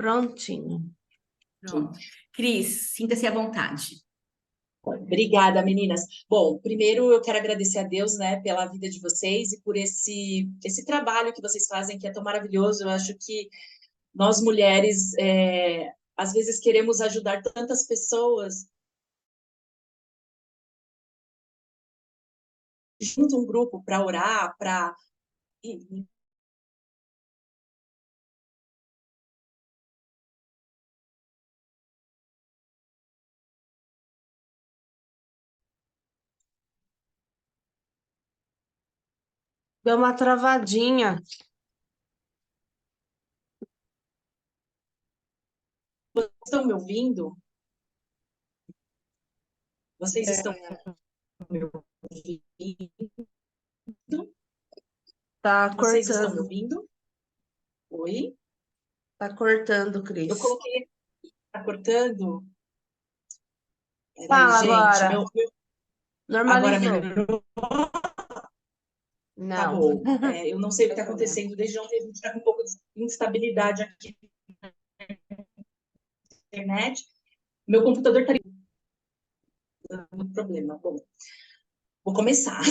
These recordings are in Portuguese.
Prontinho. Pronto. Cris, sinta-se à vontade. Obrigada, meninas. Bom, primeiro eu quero agradecer a Deus, né, pela vida de vocês e por esse trabalho que vocês fazem, que é tão maravilhoso. Eu acho que nós mulheres, às vezes queremos ajudar tantas pessoas. Junta um grupo para orar, para... Deu uma travadinha. Vocês estão me ouvindo? Vocês estão me ouvindo? Tá Vocês estão me cortando. ouvindo? Oi? Tá cortando, Cris. Eu coloquei... Tá cortando? Peraí, Fala gente. agora. Agora Normalizou. melhorou? Tá Não. bom. Eu não sei o que está acontecendo. Desde ontem a gente está com um pouco de instabilidade aqui na internet. Meu computador está dando problema. Bom, vou começar.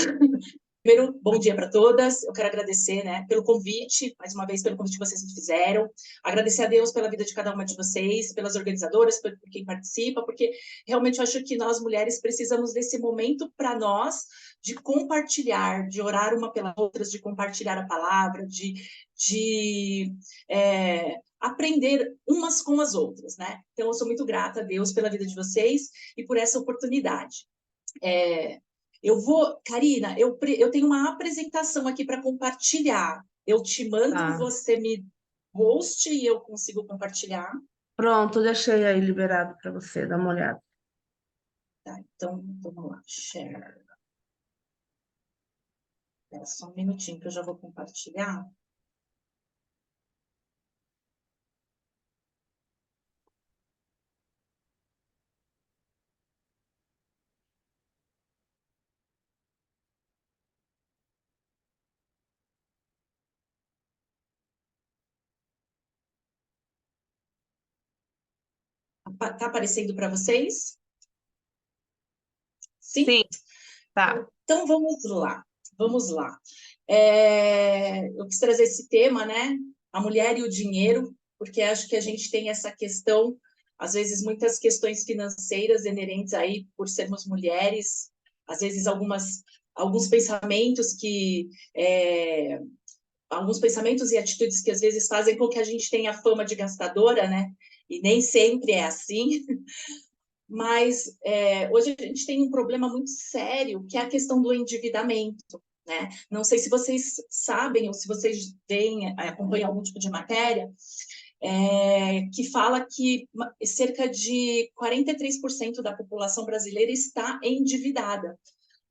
Primeiro, bom dia para todas. Eu quero agradecer, né, pelo convite, mais uma vez, pelo convite que vocês me fizeram. Agradecer a Deus pela vida de cada uma de vocês, pelas organizadoras, por quem participa, porque realmente eu acho que nós, mulheres, precisamos desse momento para nós, de compartilhar, de orar uma pelas outras, de compartilhar a palavra, de aprender umas com as outras, né? Então, eu sou muito grata a Deus pela vida de vocês e por essa oportunidade. Karina, eu tenho uma apresentação aqui para compartilhar. Eu te mando, Tá. você me host e eu consigo compartilhar. Pronto, deixei aí liberado para você dar uma olhada. Tá, então, vamos lá. Share. Espera só um minutinho que eu já vou compartilhar. Tá aparecendo para vocês? Sim? Sim, tá. Então, vamos lá. Vamos lá. Eu quis trazer esse tema, né? A mulher e o dinheiro, porque acho que a gente tem essa questão, às vezes, muitas questões financeiras inerentes aí por sermos mulheres, às vezes alguns pensamentos alguns pensamentos e atitudes que às vezes fazem com que a gente tenha fama de gastadora, né? E nem sempre é assim. Mas hoje a gente tem um problema muito sério, que é a questão do endividamento, né? Não sei se vocês sabem ou se vocês acompanham algum tipo de matéria, que fala que cerca de 43% da população brasileira está endividada.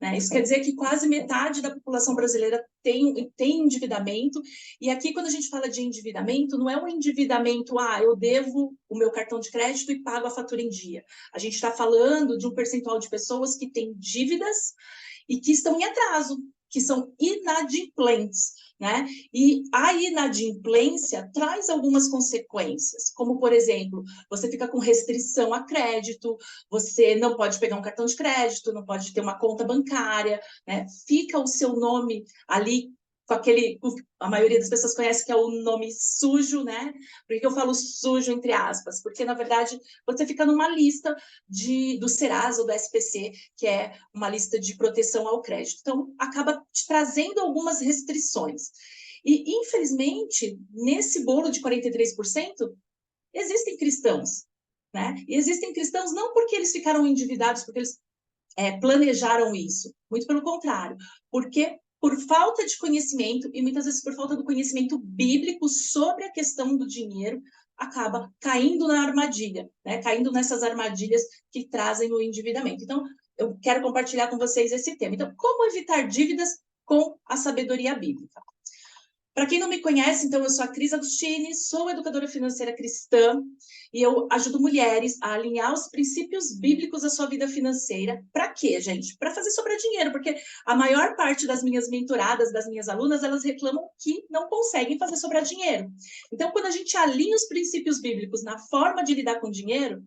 Né? Isso quer dizer que quase metade da população brasileira tem endividamento, e aqui quando a gente fala de endividamento, não é um endividamento, eu devo o meu cartão de crédito e pago a fatura em dia. A gente está falando de um percentual de pessoas que têm dívidas e que estão em atraso, que são inadimplentes, né? E a inadimplência traz algumas consequências, como, por exemplo, você fica com restrição a crédito, você não pode pegar um cartão de crédito, não pode ter uma conta bancária, né? Fica o seu nome ali com a maioria das pessoas conhece que é o nome sujo, né? Por que eu falo sujo entre aspas? Porque, na verdade, você fica numa lista do Serasa ou do SPC, que é uma lista de proteção ao crédito. Então, acaba te trazendo algumas restrições. E, infelizmente, nesse bolo de 43%, existem cristãos, né? E existem cristãos não porque eles ficaram endividados, porque eles planejaram isso, muito pelo contrário, porque por falta de conhecimento, e muitas vezes por falta do conhecimento bíblico sobre a questão do dinheiro, acaba caindo na armadilha, né? Caindo nessas armadilhas que trazem o endividamento. Então, eu quero compartilhar com vocês esse tema. Então, como evitar dívidas com a sabedoria bíblica? Para quem não me conhece, então, eu sou a Cris Agostini, sou educadora financeira cristã, e eu ajudo mulheres a alinhar os princípios bíblicos da sua vida financeira. Para quê, gente? Para fazer sobrar dinheiro, porque a maior parte das minhas mentoradas, das minhas alunas, elas reclamam que não conseguem fazer sobrar dinheiro. Então, quando a gente alinha os princípios bíblicos na forma de lidar com dinheiro,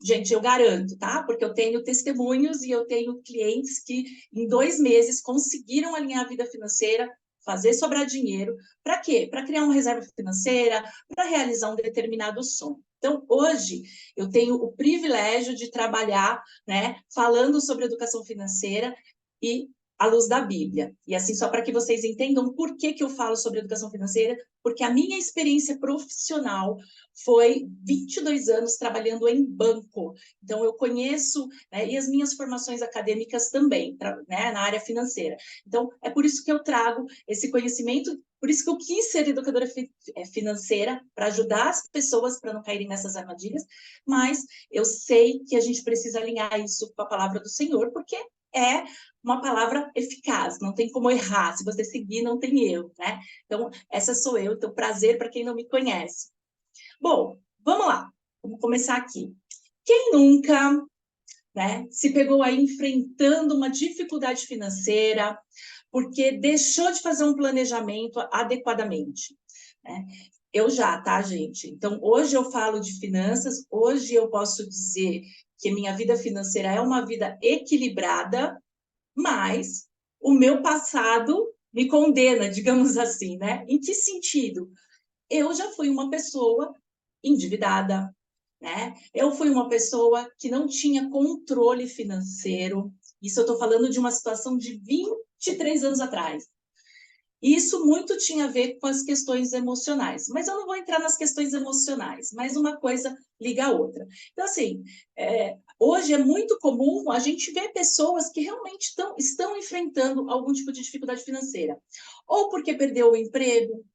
gente, eu garanto, tá? Porque eu tenho testemunhos e eu tenho clientes que em 2 meses conseguiram alinhar a vida financeira, fazer sobrar dinheiro. Para quê? Para criar uma reserva financeira, para realizar um determinado sonho. Então, hoje, eu tenho o privilégio de trabalhar, né, falando sobre educação financeira e à luz da Bíblia. E assim, só para que vocês entendam por que eu falo sobre educação financeira, porque a minha experiência profissional foi 22 anos trabalhando em banco. Então, eu conheço, né, e as minhas formações acadêmicas também, né, na área financeira. Então, é por isso que eu trago esse conhecimento, por isso que eu quis ser educadora financeira, para ajudar as pessoas para não caírem nessas armadilhas, mas eu sei que a gente precisa alinhar isso com a palavra do Senhor, porque é uma palavra eficaz, não tem como errar, se você seguir, não tem erro, né? Então, essa sou eu, então, prazer para quem não me conhece. Bom, vamos lá, vamos começar aqui. Quem nunca, né, se pegou aí enfrentando uma dificuldade financeira porque deixou de fazer um planejamento adequadamente, né? Eu já, tá, gente? Então, hoje eu falo de finanças, hoje eu posso dizer que minha vida financeira é uma vida equilibrada, mas o meu passado me condena, digamos assim, né? Em que sentido? Eu já fui uma pessoa endividada, né? Eu fui uma pessoa que não tinha controle financeiro. Isso eu estou falando de uma situação de 23 anos atrás. Isso muito tinha a ver com as questões emocionais, mas eu não vou entrar nas questões emocionais, mas uma coisa liga a outra. Então, assim, hoje é muito comum a gente ver pessoas que realmente estão enfrentando algum tipo de dificuldade financeira, ou porque perdeu o emprego,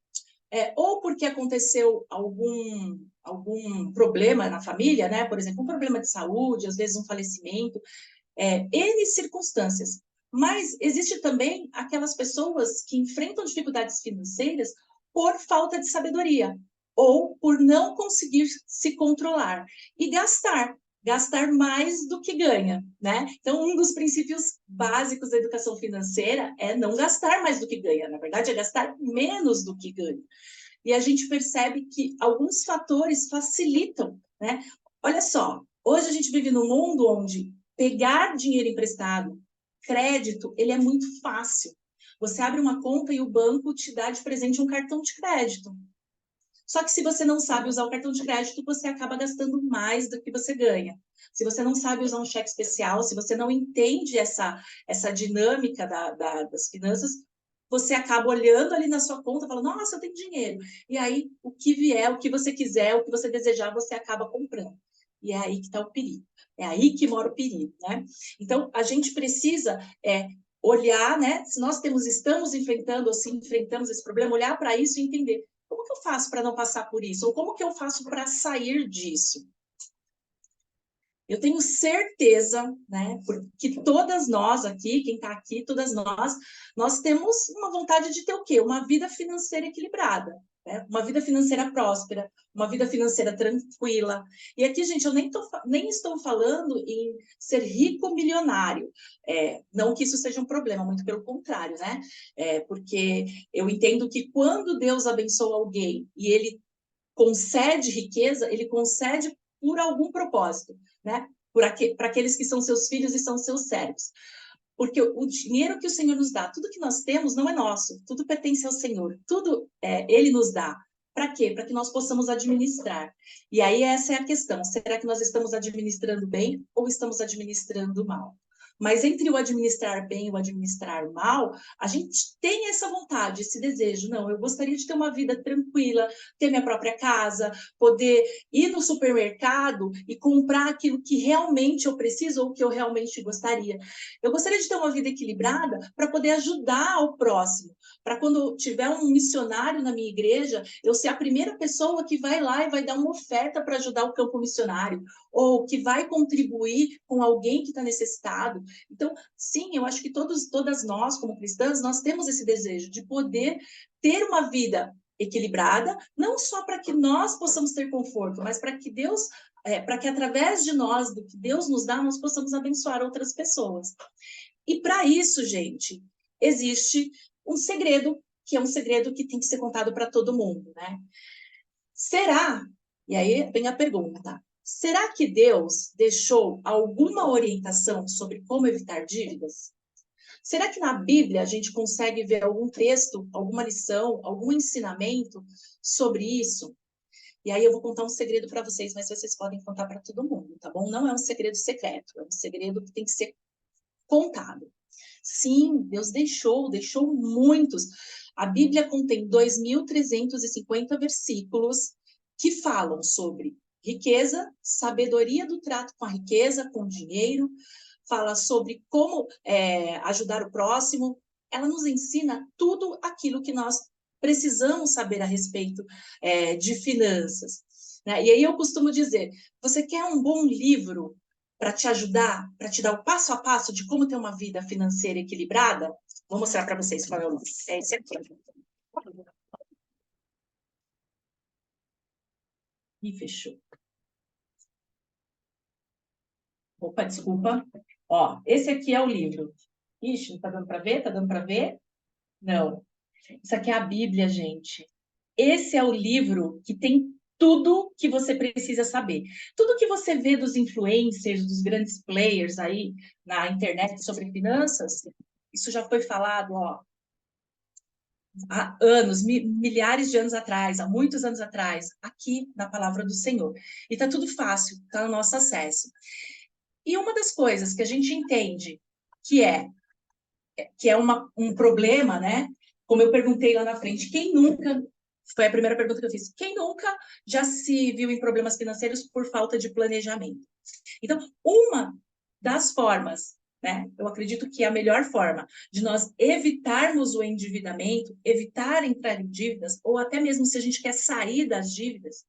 ou porque aconteceu algum problema na família, né? Por exemplo, um problema de saúde, às vezes um falecimento, N circunstâncias. Mas existe também aquelas pessoas que enfrentam dificuldades financeiras por falta de sabedoria ou por não conseguir se controlar e gastar mais do que ganha, né? Então, um dos princípios básicos da educação financeira é não gastar mais do que ganha, na verdade, é gastar menos do que ganha. E a gente percebe que alguns fatores facilitam, né? Olha só, hoje a gente vive num mundo onde pegar dinheiro emprestado, crédito, ele é muito fácil. Você abre uma conta e o banco te dá de presente um cartão de crédito. Só que se você não sabe usar o cartão de crédito, você acaba gastando mais do que você ganha. Se você não sabe usar um cheque especial, se você não entende essa dinâmica das finanças, você acaba olhando ali na sua conta e falando, nossa, eu tenho dinheiro. E aí, o que vier, o que você quiser, o que você desejar, você acaba comprando. E é aí que está o perigo. É aí que mora o perigo, né? Então, a gente precisa olhar, né? Se nós estamos enfrentando, ou se enfrentamos esse problema, olhar para isso e entender como que eu faço para não passar por isso? Ou como que eu faço para sair disso? Eu tenho certeza, né, que todas nós aqui, quem está aqui, todas nós temos uma vontade de ter o quê? Uma vida financeira equilibrada, né? Uma vida financeira próspera, uma vida financeira tranquila. E aqui, gente, eu nem estou falando em ser rico milionário. Não que isso seja um problema, muito pelo contrário, né? Porque eu entendo que quando Deus abençoa alguém e ele concede riqueza, ele concede por algum propósito, né? Para aqueles que são seus filhos e são seus servos. Porque o dinheiro que o Senhor nos dá, tudo que nós temos não é nosso, tudo pertence ao Senhor, tudo Ele nos dá. Para quê? Para que nós possamos administrar. E aí essa é a questão, será que nós estamos administrando bem ou estamos administrando mal? Mas entre o administrar bem e o administrar mal, a gente tem essa vontade, esse desejo. Não, eu gostaria de ter uma vida tranquila, ter minha própria casa, poder ir no supermercado e comprar aquilo que realmente eu preciso ou que eu realmente gostaria. Eu gostaria de ter uma vida equilibrada para poder ajudar o próximo, para quando tiver um missionário na minha igreja, eu ser a primeira pessoa que vai lá e vai dar uma oferta para ajudar o campo missionário, ou que vai contribuir com alguém que está necessitado. Então, sim, eu acho que todas nós, como cristãs, nós temos esse desejo de poder ter uma vida equilibrada, não só para que nós possamos ter conforto, mas para que Deus, para que através de nós, do que Deus nos dá, nós possamos abençoar outras pessoas. E para isso, gente, existe um segredo, que é um segredo que tem que ser contado para todo mundo, né? Será, e aí vem a pergunta, será que Deus deixou alguma orientação sobre como evitar dívidas? Será que na Bíblia a gente consegue ver algum texto, alguma lição, algum ensinamento sobre isso? E aí eu vou contar um segredo para vocês, mas vocês podem contar para todo mundo, tá bom? Não é um segredo secreto, é um segredo que tem que ser contado. Sim, Deus deixou muitos. A Bíblia contém 2.350 versículos que falam sobre riqueza, sabedoria do trato com a riqueza, com o dinheiro, fala sobre como ajudar o próximo. Ela nos ensina tudo aquilo que nós precisamos saber a respeito de finanças, né? E aí eu costumo dizer, você quer um bom livro para te ajudar, para te dar o passo a passo de como ter uma vida financeira equilibrada? Vou mostrar para vocês qual é o nome. É esse aqui. Ih, fechou. Opa, desculpa. Ó, esse aqui é o livro. Ixi, não tá dando para ver? Tá dando para ver? Não. Isso aqui é a Bíblia, gente. Esse é o livro que tem tudo que você precisa saber. Tudo que você vê dos influencers, dos grandes players aí na internet sobre finanças, isso já foi falado, ó, há anos, milhares de anos atrás, há muitos anos atrás, aqui na palavra do Senhor. E tá tudo fácil, tá no nosso acesso. E uma das coisas que a gente entende que é um problema, né? Como eu perguntei lá na frente, quem nunca, foi a primeira pergunta que eu fiz, quem nunca já se viu em problemas financeiros por falta de planejamento? Então, uma das formas, né? Eu acredito que a melhor forma de nós evitarmos o endividamento, evitar entrar em dívidas, ou até mesmo se a gente quer sair das dívidas,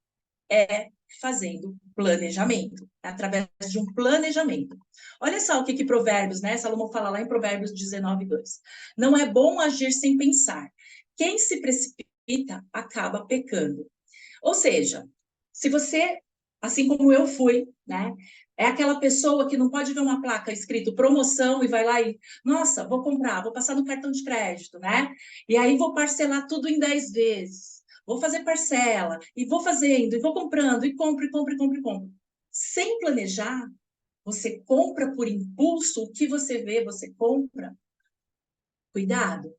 é fazendo planejamento, através de um planejamento. Olha só o que Provérbios, né? Salomão fala lá em Provérbios 19:2. Não é bom agir sem pensar. Quem se precipita acaba pecando. Ou seja, se você, assim como eu fui, né? É aquela pessoa que não pode ver uma placa escrito promoção e vai lá e, nossa, vou comprar, vou passar no cartão de crédito, né? E aí vou parcelar tudo em 10 vezes. Vou fazer parcela, e vou fazendo, e vou comprando, e compro, e compro, e compro, e compro. Sem planejar, você compra por impulso, o que você vê, você compra. Cuidado,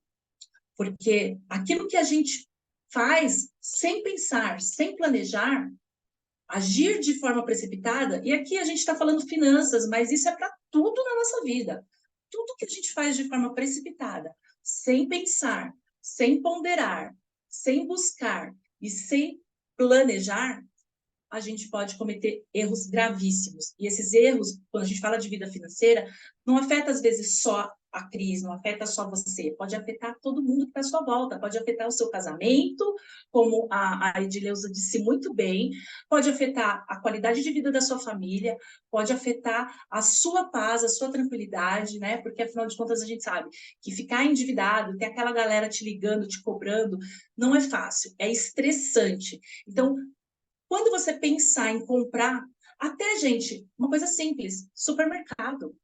porque aquilo que a gente faz sem pensar, sem planejar, agir de forma precipitada, e aqui a gente está falando finanças, mas isso é para tudo na nossa vida. Tudo que a gente faz de forma precipitada, sem pensar, sem ponderar, sem buscar e sem planejar, a gente pode cometer erros gravíssimos. E esses erros, quando a gente fala de vida financeira, não afeta às vezes só a crise, não afeta só você, pode afetar todo mundo que está à sua volta, pode afetar o seu casamento, como a Edileuza disse muito bem, pode afetar a qualidade de vida da sua família, pode afetar a sua paz, a sua tranquilidade, né? Porque afinal de contas a gente sabe que ficar endividado, ter aquela galera te ligando, te cobrando, não é fácil, é estressante. Então, quando você pensar em comprar, até, gente, uma coisa simples, supermercado.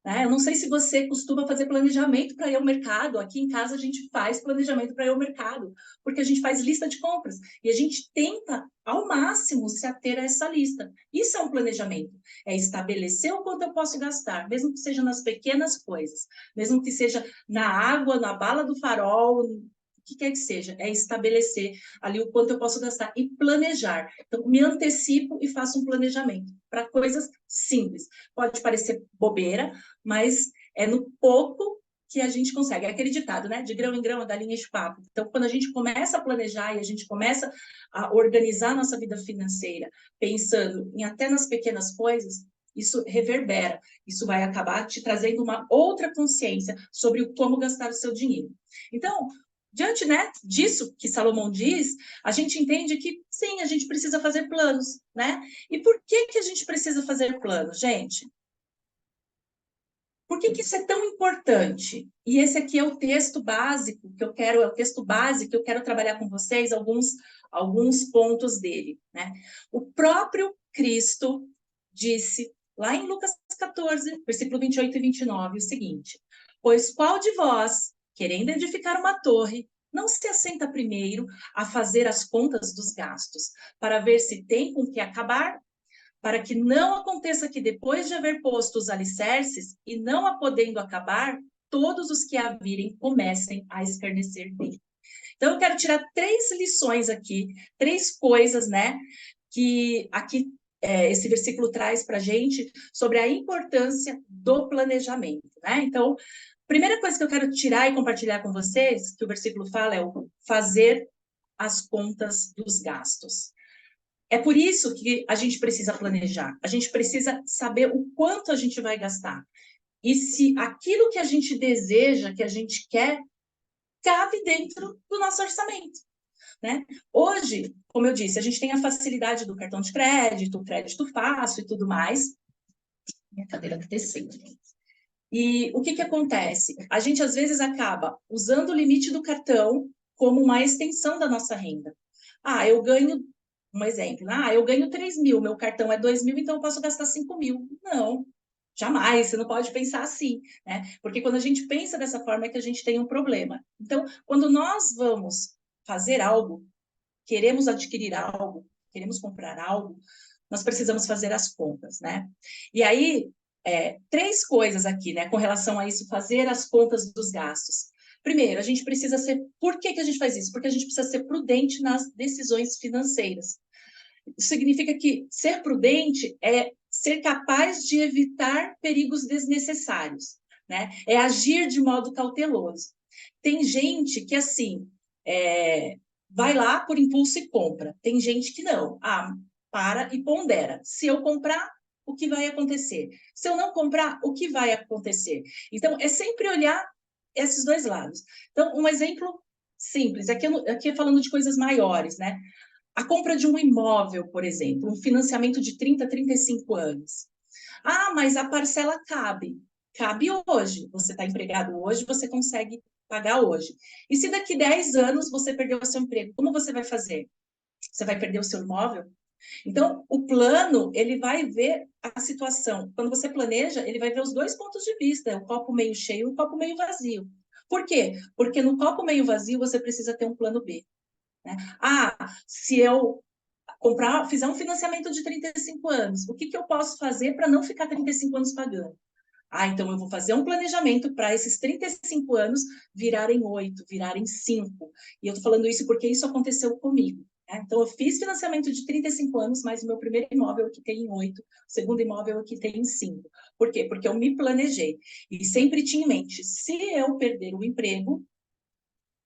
Né? Eu não sei se você costuma fazer planejamento para ir ao mercado. Aqui em casa a gente faz planejamento para ir ao mercado, porque a gente faz lista de compras e a gente tenta, ao máximo, se ater a essa lista. Isso é um planejamento, é estabelecer o quanto eu posso gastar, mesmo que seja nas pequenas coisas, mesmo que seja na água, na bala do farol, o que quer que seja, é estabelecer ali o quanto eu posso gastar e planejar. Então, me antecipo e faço um planejamento para coisas simples. Pode parecer bobeira, mas é no pouco que a gente consegue. É aquele ditado, né? De grão em grão, a galinha enche o papo. Então, quando a gente começa a planejar e a gente começa a organizar a nossa vida financeira, pensando em até nas pequenas coisas, isso reverbera, isso vai acabar te trazendo uma outra consciência sobre o como gastar o seu dinheiro. Então, diante, né, disso que Salomão diz, a gente entende que, sim, a gente precisa fazer planos, né? E por que a gente precisa fazer planos, gente? Por que isso é tão importante? E esse aqui é o texto básico que eu quero, trabalhar com vocês, alguns pontos dele, né? O próprio Cristo disse, lá em Lucas 14, versículo 28 e 29, o seguinte: pois qual de vós, querendo edificar uma torre, não se assenta primeiro a fazer as contas dos gastos, para ver se tem com que acabar? Para que não aconteça que, depois de haver posto os alicerces, e não a podendo acabar, todos os que a virem comecem a escarnecer dele. Então, eu quero tirar 3 lições aqui, 3 coisas, né, que aqui esse versículo traz para a gente sobre a importância do planejamento, né? Então, primeira coisa que eu quero tirar e compartilhar com vocês, que o versículo fala, é o fazer as contas dos gastos. É por isso que a gente precisa planejar, a gente precisa saber o quanto a gente vai gastar. E se aquilo que a gente deseja, que a gente quer, cabe dentro do nosso orçamento, né? Hoje, como eu disse, a gente tem a facilidade do cartão de crédito, o crédito fácil e tudo mais. Minha cadeira está descendo. E o que acontece? A gente, às vezes, acaba usando o limite do cartão como uma extensão da nossa renda. Ah, eu ganho... Um exemplo, eu ganho 3 mil, meu cartão é 2 mil, então eu posso gastar 5 mil. Não, jamais, você não pode pensar assim, né? Porque quando a gente pensa dessa forma é que a gente tem um problema. Então, quando nós vamos fazer algo, queremos adquirir algo, queremos comprar algo, nós precisamos fazer as contas, né? E aí, 3 coisas aqui, né, com relação a isso, fazer as contas dos gastos. Primeiro, a gente precisa ser... Por que a gente faz isso? Porque a gente precisa ser prudente nas decisões financeiras. Isso significa que ser prudente é ser capaz de evitar perigos desnecessários, né? É agir de modo cauteloso. Tem gente que, assim, vai lá por impulso e compra. Tem gente que não. Para e pondera. Se eu comprar, o que vai acontecer? Se eu não comprar, o que vai acontecer? Então, é sempre olhar esses 2 lados. Então, um exemplo simples, aqui falando de coisas maiores, né? A compra de um imóvel, por exemplo, um financiamento de 30, 35 anos. Mas a parcela cabe. Cabe hoje. Você está empregado hoje, você consegue pagar hoje. E se daqui 10 anos você perder o seu emprego, como você vai fazer? Você vai perder o seu imóvel? Então, o plano, ele vai ver a situação. Quando você planeja, ele vai ver os 2 pontos de vista, o copo meio cheio e o copo meio vazio. Por quê? Porque no copo meio vazio você precisa ter um plano B, né? Se eu fizer um financiamento de 35 anos, o que eu posso fazer para não ficar 35 anos pagando? Então eu vou fazer um planejamento para esses 35 anos virarem 8, virarem 5. E eu estou falando isso porque isso aconteceu comigo, né? Então eu fiz financiamento de 35 anos, mas o meu primeiro imóvel aqui tem em 8, o segundo imóvel aqui tem em 5. Por quê? Porque eu me planejei. E sempre tinha em mente, se eu perder o emprego,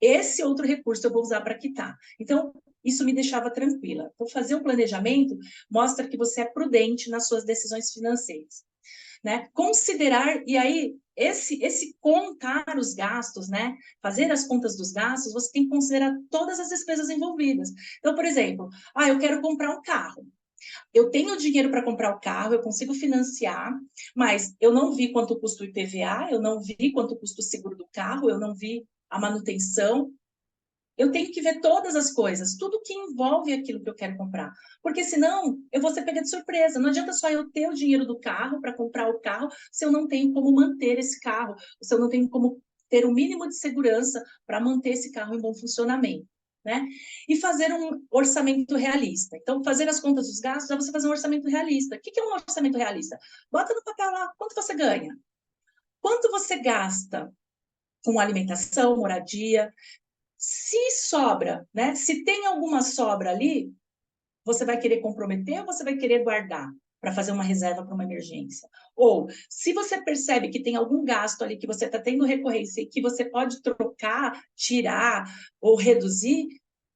esse outro recurso eu vou usar para quitar. Então, isso me deixava tranquila. Então, fazer um planejamento mostra que você é prudente nas suas decisões financeiras, né? Considerar, e aí, esse contar os gastos, né? Fazer as contas dos gastos, você tem que considerar todas as despesas envolvidas. Então, por exemplo, eu quero comprar um carro. Eu tenho dinheiro para comprar o carro, eu consigo financiar, mas eu não vi quanto custa o IPVA, eu não vi quanto custa o seguro do carro, eu não vi a manutenção. Eu tenho que ver todas as coisas, tudo que envolve aquilo que eu quero comprar. Porque senão eu vou ser pega de surpresa. Não adianta só eu ter o dinheiro do carro para comprar o carro se eu não tenho como manter esse carro, se eu não tenho como ter o mínimo de segurança para manter esse carro em bom funcionamento, né? E fazer um orçamento realista. Então, fazer as contas dos gastos é você fazer um orçamento realista. O que é um orçamento realista? Bota no papel lá, quanto você ganha? Quanto você gasta com alimentação, moradia? Se sobra, né? Se tem alguma sobra ali, você vai querer comprometer ou você vai querer guardar para fazer uma reserva para uma emergência? Ou, se você percebe que tem algum gasto ali que você está tendo recorrência e que você pode trocar, tirar ou reduzir,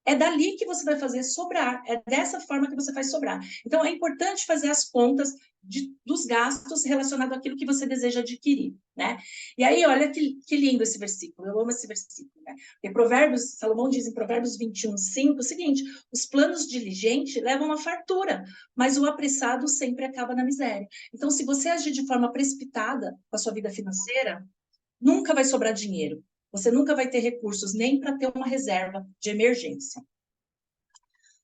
é dali que você vai fazer sobrar, é dessa forma que você faz sobrar. Então, é importante fazer as contas dos gastos relacionados àquilo que você deseja adquirir, né? E aí, olha que lindo esse versículo, eu amo esse versículo, né? Porque Provérbios, Salomão diz em Provérbios 21:5 o seguinte: os planos diligentes levam à fartura, mas o apressado sempre acaba na miséria. Então, se você agir de forma precipitada com a sua vida financeira, nunca vai sobrar dinheiro. Você nunca vai ter recursos nem para ter uma reserva de emergência.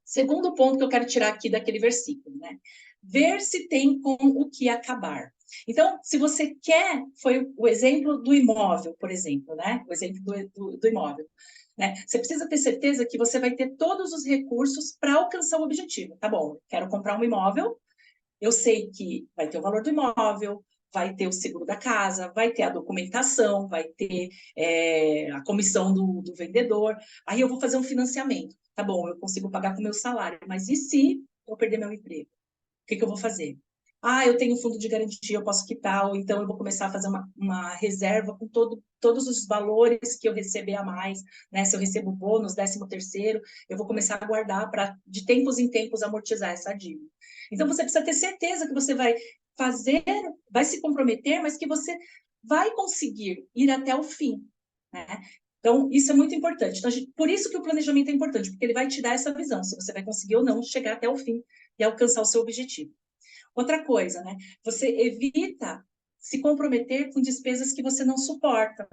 Segundo ponto que eu quero tirar aqui daquele versículo, né? Ver se tem com o que acabar. Então, se você quer, foi o exemplo do imóvel, por exemplo, né? O exemplo do imóvel. Né? Você precisa ter certeza que você vai ter todos os recursos para alcançar o objetivo. Tá bom, quero comprar um imóvel, eu sei que vai ter o valor do imóvel, vai ter o seguro da casa, vai ter a documentação, vai ter a comissão do vendedor. Aí eu vou fazer um financiamento. Tá bom, eu consigo pagar com o meu salário, mas e se eu perder meu emprego? O que eu vou fazer? Ah, eu tenho fundo de garantia, eu posso quitar, ou então eu vou começar a fazer uma reserva com todos os valores que eu receber a mais, né? Se eu recebo bônus, 13º, eu vou começar a guardar para, de tempos em tempos, amortizar essa dívida. Então, você precisa ter certeza que você vai fazer, vai se comprometer, mas que você vai conseguir ir até o fim, né? Então, isso é muito importante. Então, por isso que o planejamento é importante, porque ele vai te dar essa visão, se você vai conseguir ou não chegar até o fim e alcançar o seu objetivo. Outra coisa, né? Você evita se comprometer com despesas que você não suporta.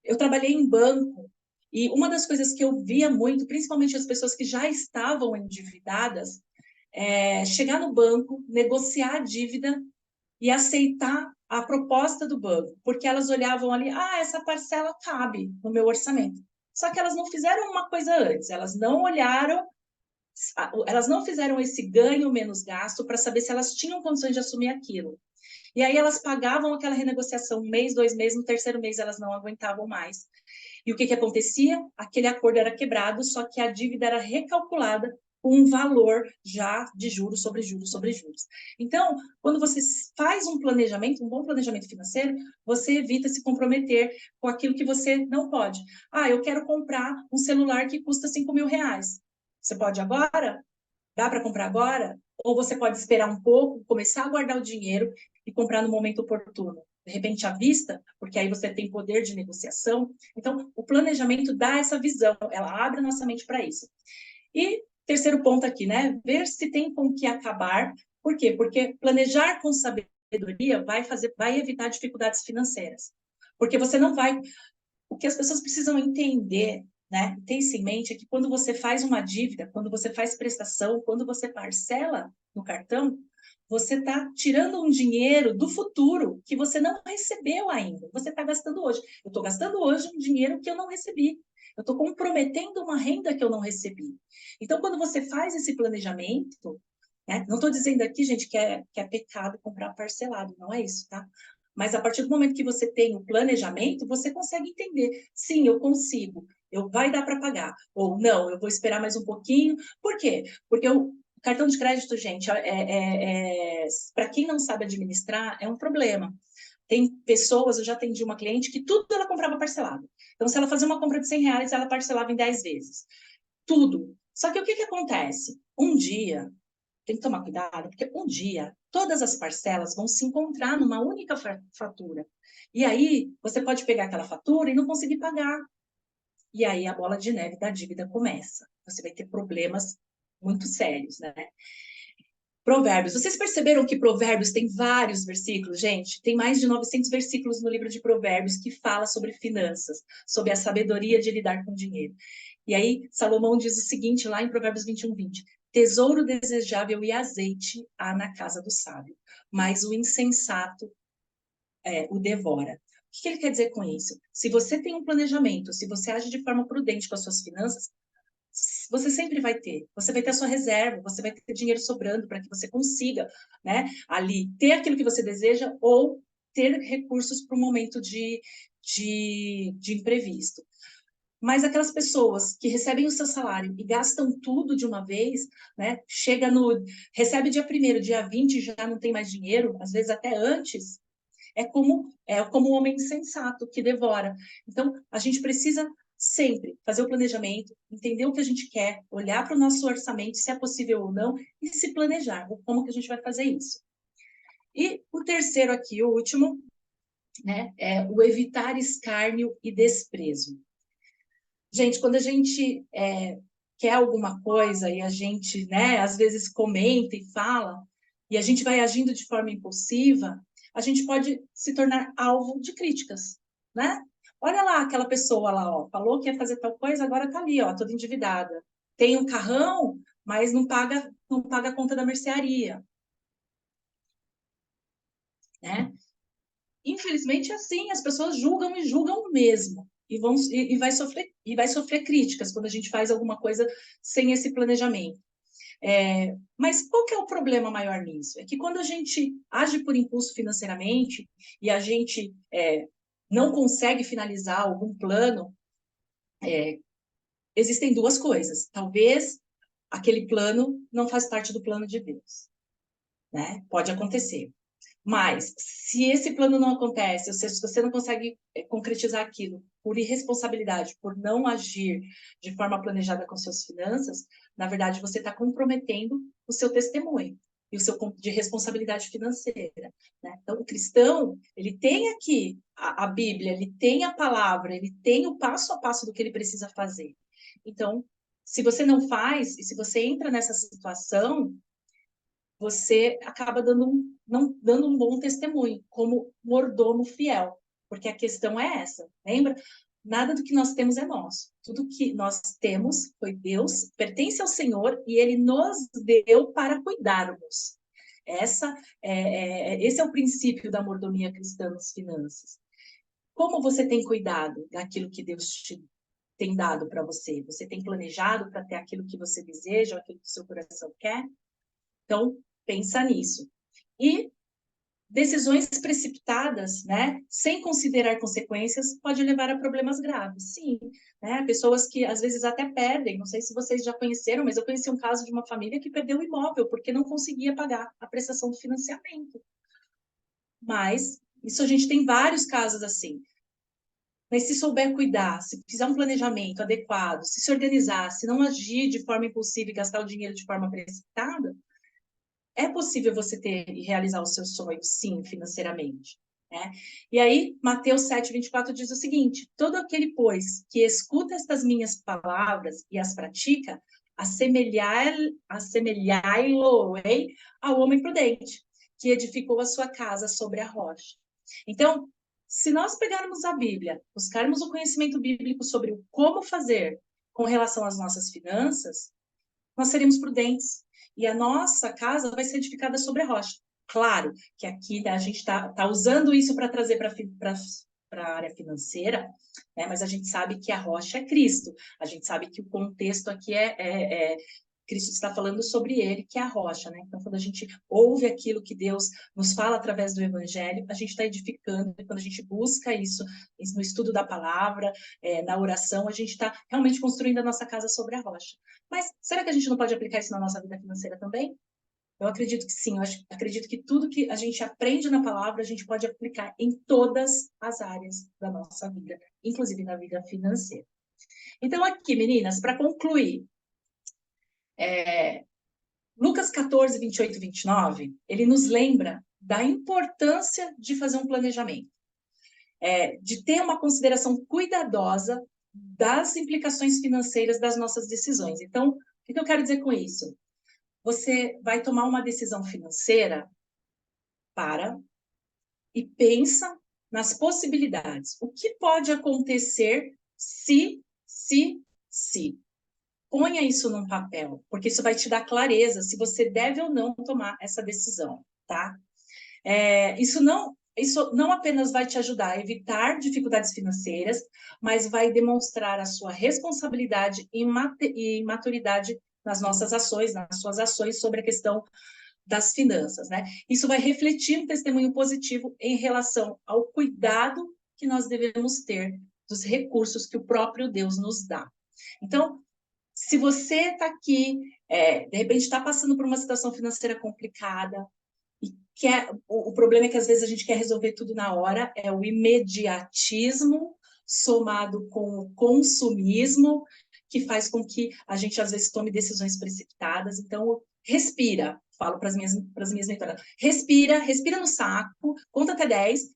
Eu trabalhei em banco e uma das coisas que eu via muito, principalmente as pessoas que já estavam endividadas, é chegar no banco, negociar a dívida e aceitar a proposta do banco, porque elas olhavam ali, essa parcela cabe no meu orçamento. Só que elas não fizeram uma coisa antes, elas não fizeram esse ganho menos gasto para saber se elas tinham condições de assumir aquilo. E aí elas pagavam aquela renegociação 1 mês, 2 meses, no terceiro mês elas não aguentavam mais. E o que acontecia? Aquele acordo era quebrado, só que a dívida era recalculada com um valor já de juros sobre juros sobre juros. Então, quando você faz um planejamento, um bom planejamento financeiro, você evita se comprometer com aquilo que você não pode. Eu quero comprar um celular que custa R$ 5.000. Você pode agora? Dá para comprar agora? Ou você pode esperar um pouco, começar a guardar o dinheiro e comprar no momento oportuno. De repente, à vista, porque aí você tem poder de negociação. Então, o planejamento dá essa visão, ela abre a nossa mente para isso. E terceiro ponto aqui, né? Ver se tem com que acabar. Por quê? Porque planejar com sabedoria vai evitar dificuldades financeiras. Porque você não vai... O que as pessoas precisam entender, né? Ter isso em mente é que quando você faz uma dívida, quando você faz prestação, quando você parcela no cartão, você está tirando um dinheiro do futuro que você não recebeu ainda. Você está gastando hoje. Eu estou gastando hoje um dinheiro que eu não recebi. Eu estou comprometendo uma renda que eu não recebi. Então, quando você faz esse planejamento, né? Não estou dizendo aqui, gente, que é pecado comprar parcelado, não é isso, tá? Mas a partir do momento que você tem o planejamento, você consegue entender. Sim, eu consigo. Vai dar para pagar. Ou não, eu vou esperar mais um pouquinho. Por quê? Porque o cartão de crédito, gente, para quem não sabe administrar, é um problema. Tem pessoas, eu já atendi uma cliente que tudo ela comprava parcelado. Então, se ela fazia uma compra de R$ 100, ela parcelava em 10 vezes. Tudo. Só que o que acontece? Um dia, tem que tomar cuidado, porque um dia todas as parcelas vão se encontrar numa única fatura. E aí você pode pegar aquela fatura e não conseguir pagar. E aí a bola de neve da dívida começa. Você vai ter problemas muito sérios, né? Provérbios. Vocês perceberam que Provérbios tem vários versículos, gente? Tem mais de 900 versículos no livro de Provérbios que fala sobre finanças, sobre a sabedoria de lidar com dinheiro. E aí Salomão diz o seguinte lá em Provérbios 21:20: tesouro desejável e azeite há na casa do sábio, mas o insensato o devora. O que ele quer dizer com isso? Se você tem um planejamento, se você age de forma prudente com as suas finanças, você sempre vai ter. Você vai ter a sua reserva, você vai ter dinheiro sobrando para que você consiga, né, ali ter aquilo que você deseja ou ter recursos para um momento de imprevisto. Mas aquelas pessoas que recebem o seu salário e gastam tudo de uma vez, né? Recebe dia 1º, dia 20 já não tem mais dinheiro, às vezes até antes, é como um homem insensato que devora. Então, a gente precisa sempre fazer o planejamento, entender o que a gente quer, olhar para o nosso orçamento, se é possível ou não, e se planejar, como que a gente vai fazer isso. E o terceiro aqui, o último, né, é o evitar escárnio e desprezo. Gente, quando a gente quer alguma coisa e a gente, né, às vezes comenta e fala, e a gente vai agindo de forma impulsiva, a gente pode se tornar alvo de críticas, né? Olha lá aquela pessoa lá, ó, falou que ia fazer tal coisa, agora tá ali, ó, toda endividada. Tem um carrão, mas não paga a conta da mercearia, né? Infelizmente, é assim, as pessoas julgam e julgam mesmo. E vai sofrer críticas quando a gente faz alguma coisa sem esse planejamento. Mas qual que é o problema maior nisso? É que quando a gente age por impulso financeiramente e a gente não consegue finalizar algum plano, existem duas coisas. Talvez aquele plano não faz parte do plano de Deus, né? Pode acontecer. Mas, se esse plano não acontece, ou seja, se você não consegue concretizar aquilo por irresponsabilidade, por não agir de forma planejada com suas finanças, na verdade, você está comprometendo o seu testemunho e o seu de responsabilidade financeira, né? Então, o cristão, ele tem aqui a Bíblia, ele tem a palavra, ele tem o passo a passo do que ele precisa fazer. Então, se você não faz, e se você entra nessa situação, você acaba não dando um bom testemunho, como mordomo fiel, porque a questão é essa, lembra? Nada do que nós temos é nosso. Tudo que nós temos foi Deus, pertence ao Senhor e Ele nos deu para cuidarmos. Esse é o princípio da mordomia cristã nas finanças. Como você tem cuidado daquilo que Deus te tem dado para você? Você tem planejado para ter aquilo que você deseja, aquilo que o seu coração quer? Então, pensa nisso. E decisões precipitadas, né, sem considerar consequências, pode levar a problemas graves. Sim, né, pessoas que às vezes até perdem, não sei se vocês já conheceram, mas eu conheci um caso de uma família que perdeu o imóvel porque não conseguia pagar a prestação do financiamento. Mas isso a gente tem vários casos assim. Mas se souber cuidar, se fizer um planejamento adequado, se organizar, se não agir de forma impulsiva e gastar o dinheiro de forma precipitada, é possível você ter e realizar os seus sonhos, sim, financeiramente, né? E aí, Mateus 7:24 diz o seguinte: todo aquele, pois, que escuta estas minhas palavras e as pratica, assemelhai-lo-ei ao homem prudente, que edificou a sua casa sobre a rocha. Então, se nós pegarmos a Bíblia, buscarmos o conhecimento bíblico sobre o como fazer com relação às nossas finanças, nós seremos prudentes. E a nossa casa vai ser edificada sobre a rocha. Claro que aqui, né, a gente tá usando isso para trazer para a área financeira, né, mas a gente sabe que a rocha é Cristo. A gente sabe que o contexto aqui Cristo está falando sobre ele, que é a rocha, né? Então, quando a gente ouve aquilo que Deus nos fala através do Evangelho, a gente está edificando, e quando a gente busca isso no estudo da palavra, na oração, a gente está realmente construindo a nossa casa sobre a rocha. Mas será que a gente não pode aplicar isso na nossa vida financeira também? Eu acredito que sim, acredito que tudo que a gente aprende na palavra, a gente pode aplicar em todas as áreas da nossa vida, inclusive na vida financeira. Então, aqui, meninas, para concluir, Lucas 14, 28 e 29, ele nos lembra da importância de fazer um planejamento, de ter uma consideração cuidadosa das implicações financeiras das nossas decisões. Então, o que eu quero dizer com isso? Você vai tomar uma decisão financeira, e pensa nas possibilidades. O que pode acontecer se. Ponha isso num papel, porque isso vai te dar clareza se você deve ou não tomar essa decisão, tá? Isso não apenas vai te ajudar a evitar dificuldades financeiras, mas vai demonstrar a sua responsabilidade e maturidade nas nossas ações, nas suas ações sobre a questão das finanças, né? Isso vai refletir um testemunho positivo em relação ao cuidado que nós devemos ter dos recursos que o próprio Deus nos dá. Então, se você está aqui, de repente está passando por uma situação financeira complicada, e o problema é que às vezes a gente quer resolver tudo na hora, é o imediatismo somado com o consumismo, que faz com que a gente, às vezes, tome decisões precipitadas. Então, respira, falo para as minhas mentoras, respira no saco, conta até 10,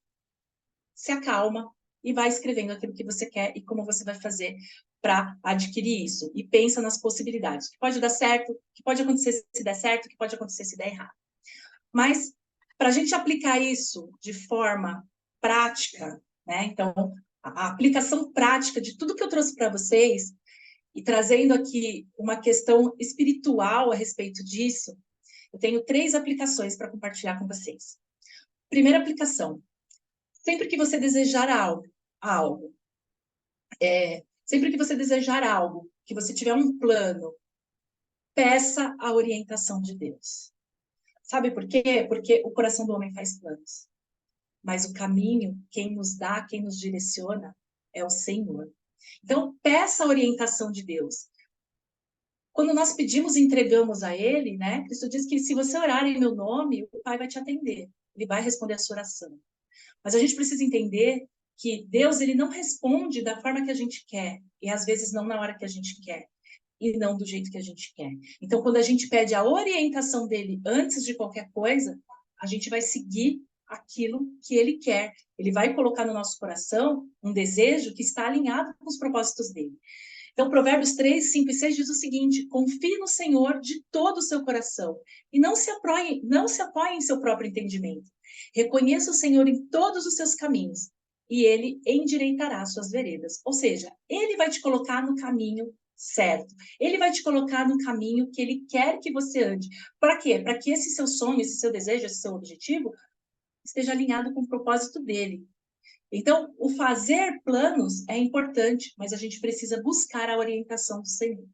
se acalma e vai escrevendo aquilo que você quer e como você vai fazer para adquirir isso. E pensa nas possibilidades, que pode dar certo, que pode acontecer se der certo, que pode acontecer se der errado. Mas, para a gente aplicar isso de forma prática, né? Então, a aplicação prática de tudo que eu trouxe para vocês, e trazendo aqui uma questão espiritual a respeito disso, eu tenho 3 aplicações para compartilhar com vocês. Primeira aplicação: sempre que você desejar sempre que você desejar algo, que você tiver um plano, peça a orientação de Deus. Sabe por quê? Porque o coração do homem faz planos. Mas o caminho, quem nos dá, quem nos direciona, é o Senhor. Então, peça a orientação de Deus. Quando nós pedimos e entregamos a Ele, né? Cristo diz que se você orar em meu nome, o Pai vai te atender. Ele vai responder a sua oração. Mas a gente precisa entender que Deus, ele não responde da forma que a gente quer. E às vezes não na hora que a gente quer. E não do jeito que a gente quer. Então, quando a gente pede a orientação dele antes de qualquer coisa, a gente vai seguir aquilo que ele quer. Ele vai colocar no nosso coração um desejo que está alinhado com os propósitos dele. Então, Provérbios 3, 5 e 6 diz o seguinte: confie no Senhor de todo o seu coração e não se apoie em seu próprio entendimento. Reconheça o Senhor em todos os seus caminhos e ele endireitará suas veredas. Ou seja, ele vai te colocar no caminho certo. Ele vai te colocar no caminho que ele quer que você ande. Para quê? Para que esse seu sonho, esse seu desejo, esse seu objetivo esteja alinhado com o propósito dele. Então, o fazer planos é importante, mas a gente precisa buscar a orientação do Senhor.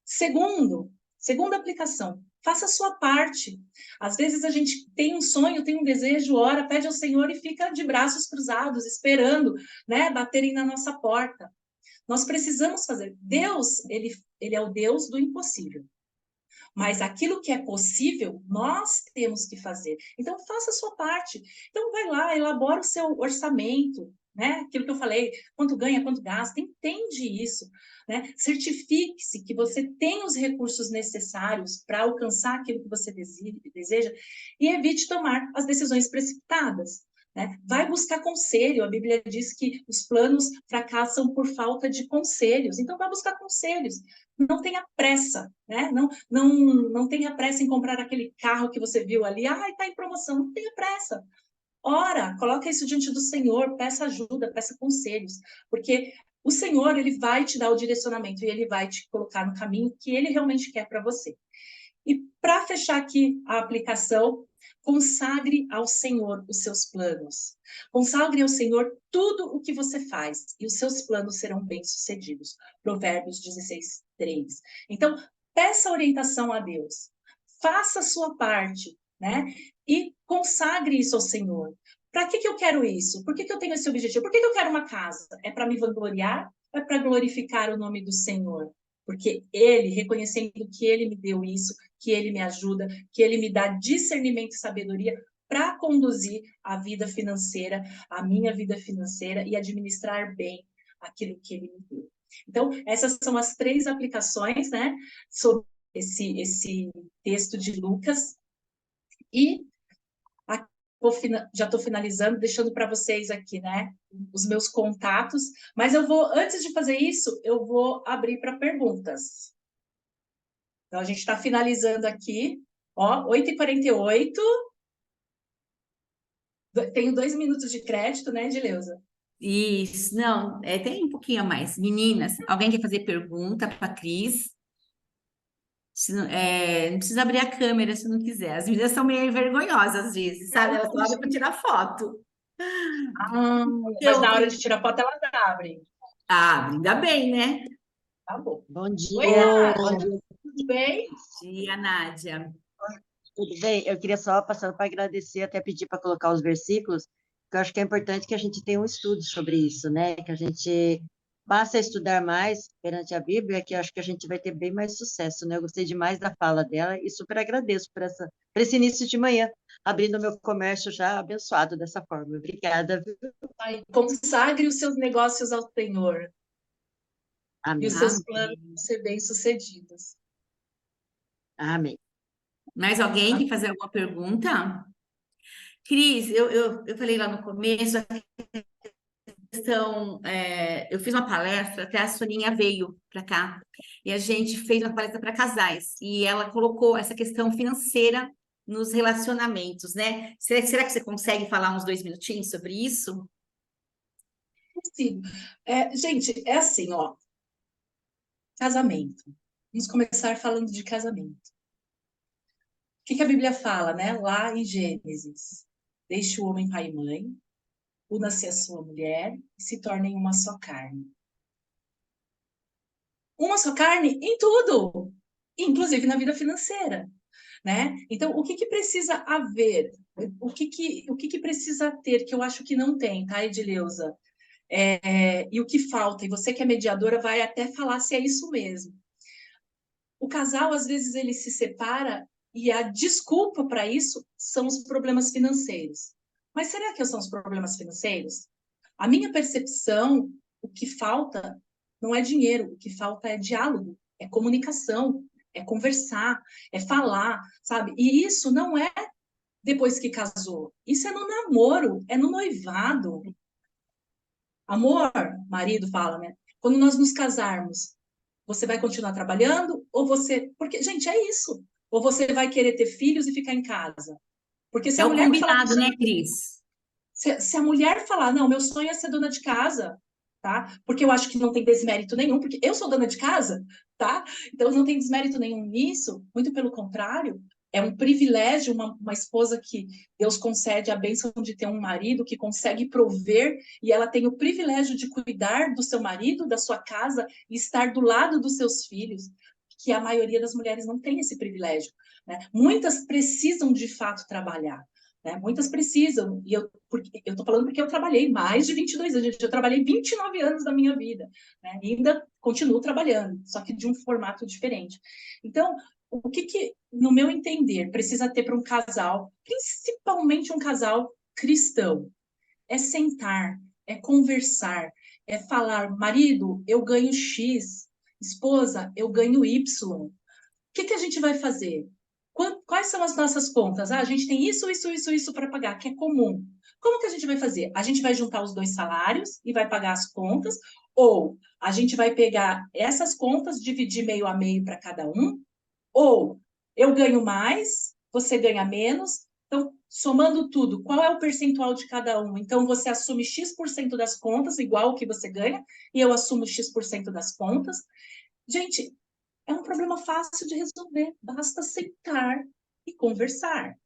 Segunda aplicação, faça a sua parte. Às vezes a gente tem um sonho, tem um desejo, ora, pede ao Senhor e fica de braços cruzados, esperando, né, baterem na nossa porta. Nós precisamos fazer. Deus, ele é o Deus do impossível. Mas aquilo que é possível, nós temos que fazer. Então, faça a sua parte. Então, vai lá, elabora o seu orçamento, né? Aquilo que eu falei, quanto ganha, quanto gasta, entende isso, né? Certifique-se que você tem os recursos necessários para alcançar aquilo que você deseja e evite tomar as decisões precipitadas. Né? Vai buscar conselho. A Bíblia diz que os planos fracassam por falta de conselhos. Então, vai buscar conselhos. Não tenha pressa, né? Não tenha pressa em comprar aquele carro que você viu ali. Ah, está em promoção. Não tenha pressa. Ora, coloca isso diante do Senhor, peça ajuda, peça conselhos. Porque o Senhor, ele vai te dar o direcionamento e ele vai te colocar no caminho que ele realmente quer para você. E para fechar aqui a aplicação, consagre ao Senhor os seus planos. Consagre ao Senhor tudo o que você faz e os seus planos serão bem-sucedidos. Provérbios 16, 3. Então, peça orientação a Deus. Faça a sua parte, né? E consagre isso ao Senhor. Para que eu quero isso? Por que eu tenho esse objetivo? Por que eu quero uma casa? É para me vangloriar? Ou é para glorificar o nome do Senhor? Porque ele, reconhecendo que ele me deu isso, que ele me ajuda, que ele me dá discernimento e sabedoria para conduzir a vida financeira, a minha vida financeira e administrar bem aquilo que ele me deu. Então, essas são as 3 aplicações, né, sobre esse texto de Lucas. E já estou finalizando, deixando para vocês aqui, né, os meus contatos, mas antes de fazer isso, eu vou abrir para perguntas. Então, a gente está finalizando aqui, ó, 8h48. Tenho 2 minutos de crédito, né, Edileuza? Isso, não, tem um pouquinho a mais. Meninas, alguém quer fazer pergunta para a Cris? Não precisa abrir a câmera se não quiser. As meninas são meio vergonhosas às vezes, sabe? Elas só abrem para tirar foto. Mas na hora de tirar foto, elas abrem. Ah, ainda bem, né? Tá bom. Bom dia. Oi, Nádia. Tudo bem? Bom dia, Nádia. Tudo bem? Eu queria só passar para agradecer, até pedir para colocar os versículos, porque eu acho que é importante que a gente tenha um estudo sobre isso, né? Que a gente Basta estudar mais perante a Bíblia, que eu acho que a gente vai ter bem mais sucesso, né? Eu gostei demais da fala dela e super agradeço por esse início de manhã, abrindo meu comércio já abençoado dessa forma. Obrigada, viu? Ai, consagre os seus negócios ao Senhor e os Amém. seus planos vão ser bem-sucedidos. Amém. Mais alguém quer fazer alguma pergunta? Cris, eu falei lá no começo, a questão, eu fiz uma palestra, até a Soninha veio para cá, e a gente fez uma palestra para casais, e ela colocou essa questão financeira nos relacionamentos, né? Será que você consegue falar uns 2 minutinhos sobre isso? Sim. Gente, é assim, ó, casamento. Vamos começar falando de casamento. O que a Bíblia fala, né? Lá em Gênesis. Deixe o homem pai e mãe, una-se a sua mulher e se tornem uma só carne. Uma só carne em tudo, inclusive na vida financeira, né? Então, o que precisa haver? O que precisa ter, que eu acho que não tem, tá, Edileuza? E o que falta, e você que é mediadora vai até falar se é isso mesmo. O casal, às vezes, ele se separa e a desculpa para isso são os problemas financeiros. Mas será que são os problemas financeiros? A minha percepção, o que falta não é dinheiro, o que falta é diálogo, é comunicação, é conversar, é falar, sabe? E isso não é depois que casou, isso é no namoro, é no noivado. Amor, marido fala, né? Quando nós nos casarmos, você vai continuar trabalhando ou você... Porque, gente, é isso. Ou você vai querer ter filhos e ficar em casa. Porque se É a o mulher falar... combinado, né, Cris? Se a mulher falar, não, meu sonho é ser dona de casa, tá? Porque eu acho que não tem desmérito nenhum, porque eu sou dona de casa, tá? Então não tem desmérito nenhum nisso, muito pelo contrário, é um privilégio uma esposa que Deus concede a bênção de ter um marido que consegue prover e ela tem o privilégio de cuidar do seu marido, da sua casa e estar do lado dos seus filhos, que a maioria das mulheres não tem esse privilégio, né? Muitas precisam de fato trabalhar. Né? Muitas precisam, e eu estou falando porque eu trabalhei mais de 22 anos, gente, eu trabalhei 29 anos da minha vida, né? E ainda continuo trabalhando, só que de um formato diferente. Então, o que no meu entender, precisa ter para um casal, principalmente um casal cristão, é sentar, é conversar, é falar, marido, eu ganho X, esposa, eu ganho Y. O que a gente vai fazer? Quais são as nossas contas? Ah, a gente tem isso para pagar, que é comum. Como que a gente vai fazer? A gente vai juntar os 2 salários e vai pagar as contas, ou a gente vai pegar essas contas, dividir meio a meio para cada um, ou eu ganho mais, você ganha menos, então, somando tudo, qual é o percentual de cada um? Então, você assume X% das contas, igual o que você ganha, e eu assumo X% das contas. Gente, é um problema fácil de resolver, basta sentar e conversar.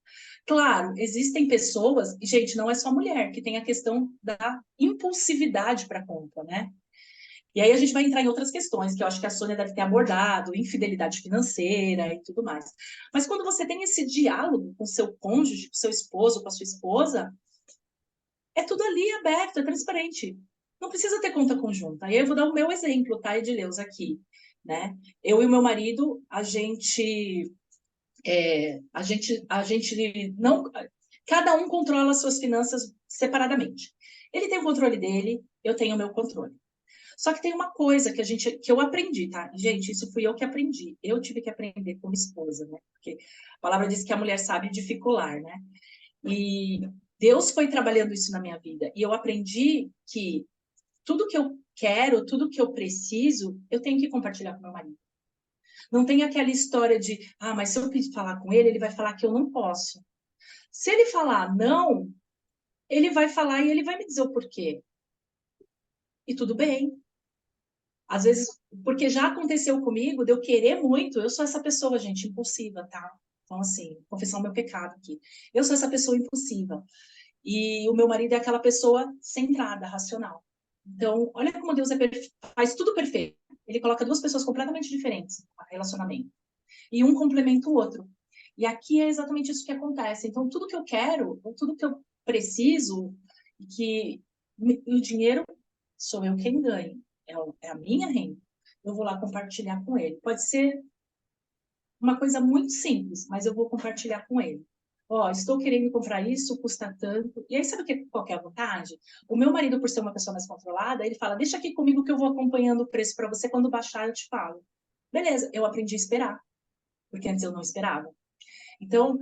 Claro, existem pessoas, e gente, não é só mulher, que tem a questão da impulsividade para a compra, né? E aí a gente vai entrar em outras questões, que eu acho que a Sônia deve ter abordado, infidelidade financeira e tudo mais. Mas quando você tem esse diálogo com seu cônjuge, com seu esposo, com a sua esposa, é tudo ali aberto, é transparente. Não precisa ter conta conjunta. Aí eu vou dar o meu exemplo, tá, Edileus, aqui, né? Eu e o meu marido, a gente não... Cada um controla as suas finanças separadamente. Ele tem o controle dele, eu tenho o meu controle. Só que tem uma coisa que eu aprendi, tá? Gente, isso fui eu que aprendi. Eu tive que aprender como esposa, né? Porque a palavra diz que a mulher sabe dificular, né? E Deus foi trabalhando isso na minha vida. E eu aprendi que tudo que eu quero, tudo que eu preciso, eu tenho que compartilhar com meu marido. Não tem aquela história de, ah, mas se eu falar com ele, ele vai falar que eu não posso. Se ele falar não, ele vai falar e ele vai me dizer o porquê. E tudo bem. Às vezes, porque já aconteceu comigo de eu querer muito, eu sou essa pessoa, gente, impulsiva, tá? Então, assim, confessar o meu pecado aqui. Eu sou essa pessoa impulsiva. E o meu marido é aquela pessoa centrada, racional. Então, olha como Deus faz tudo perfeito. Ele coloca 2 pessoas completamente diferentes no relacionamento. E um complementa o outro. E aqui é exatamente isso que acontece. Então, tudo que eu quero, ou tudo que eu preciso, e o dinheiro sou eu quem ganho. é a minha renda, eu vou lá compartilhar com ele. Pode ser uma coisa muito simples, mas eu vou compartilhar com ele. Ó, estou querendo comprar isso, custa tanto. E aí, sabe qual que é a vantagem? O meu marido, por ser uma pessoa mais controlada, ele fala, deixa aqui comigo que eu vou acompanhando o preço para você, quando baixar eu te falo. Beleza, eu aprendi a esperar, porque antes eu não esperava. Então,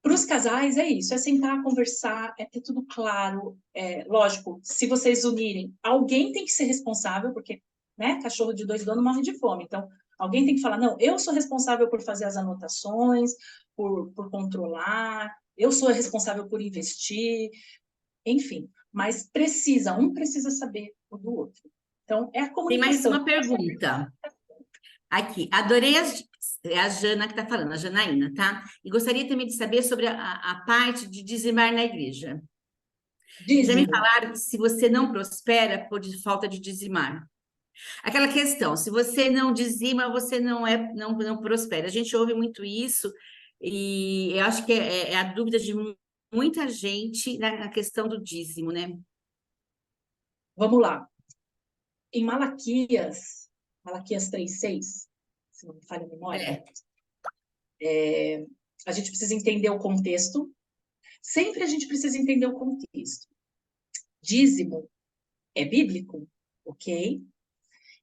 para os casais é isso, é sentar, conversar, é ter tudo claro. Lógico, se vocês unirem, alguém tem que ser responsável, porque, né, cachorro de 2 donos morre de fome. Então, alguém tem que falar, não, eu sou responsável por fazer as anotações, por controlar, eu sou responsável por investir, enfim. Mas um precisa saber o do outro. Então, é a Tem mais comunicação. uma pergunta. Aqui, adorei é a Jana que está falando, a Janaína, tá? E gostaria também de saber sobre a parte de dizimar na igreja. Já me Dízimo. falaram que se você não prospera por falta de dizimar. Aquela questão, se você não dizima, você não prospera. A gente ouve muito isso e eu acho que é a dúvida de muita gente na questão do dízimo, né? Vamos lá. Em Malaquias 3:6, se não me falha a memória, a gente precisa entender o contexto. Sempre a gente precisa entender o contexto. Dízimo é bíblico, ok?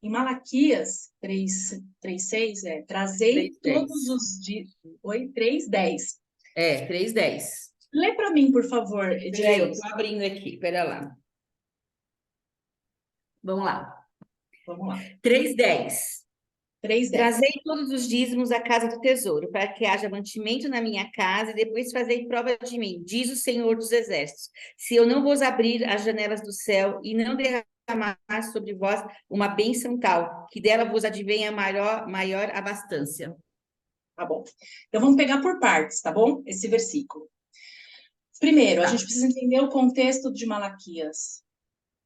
Em Malaquias 3:6 trazei 3:10. todos os dízimos. Oi, 3:10. 3:10. Lê para mim, por favor, Peraí, eu Edilene. estou abrindo aqui, pera lá. Vamos lá. Vamos lá. 3:10. 3:10. Trazei todos os dízimos à casa do tesouro, para que haja mantimento na minha casa, e depois fazei prova de mim, diz o Senhor dos Exércitos. Se eu não vos abrir as janelas do céu e não derramar sobre vós uma bênção tal, que dela vos advenha maior abastança. Tá bom. Então vamos pegar por partes, tá bom? Esse versículo. Primeiro, a gente precisa entender o contexto de Malaquias,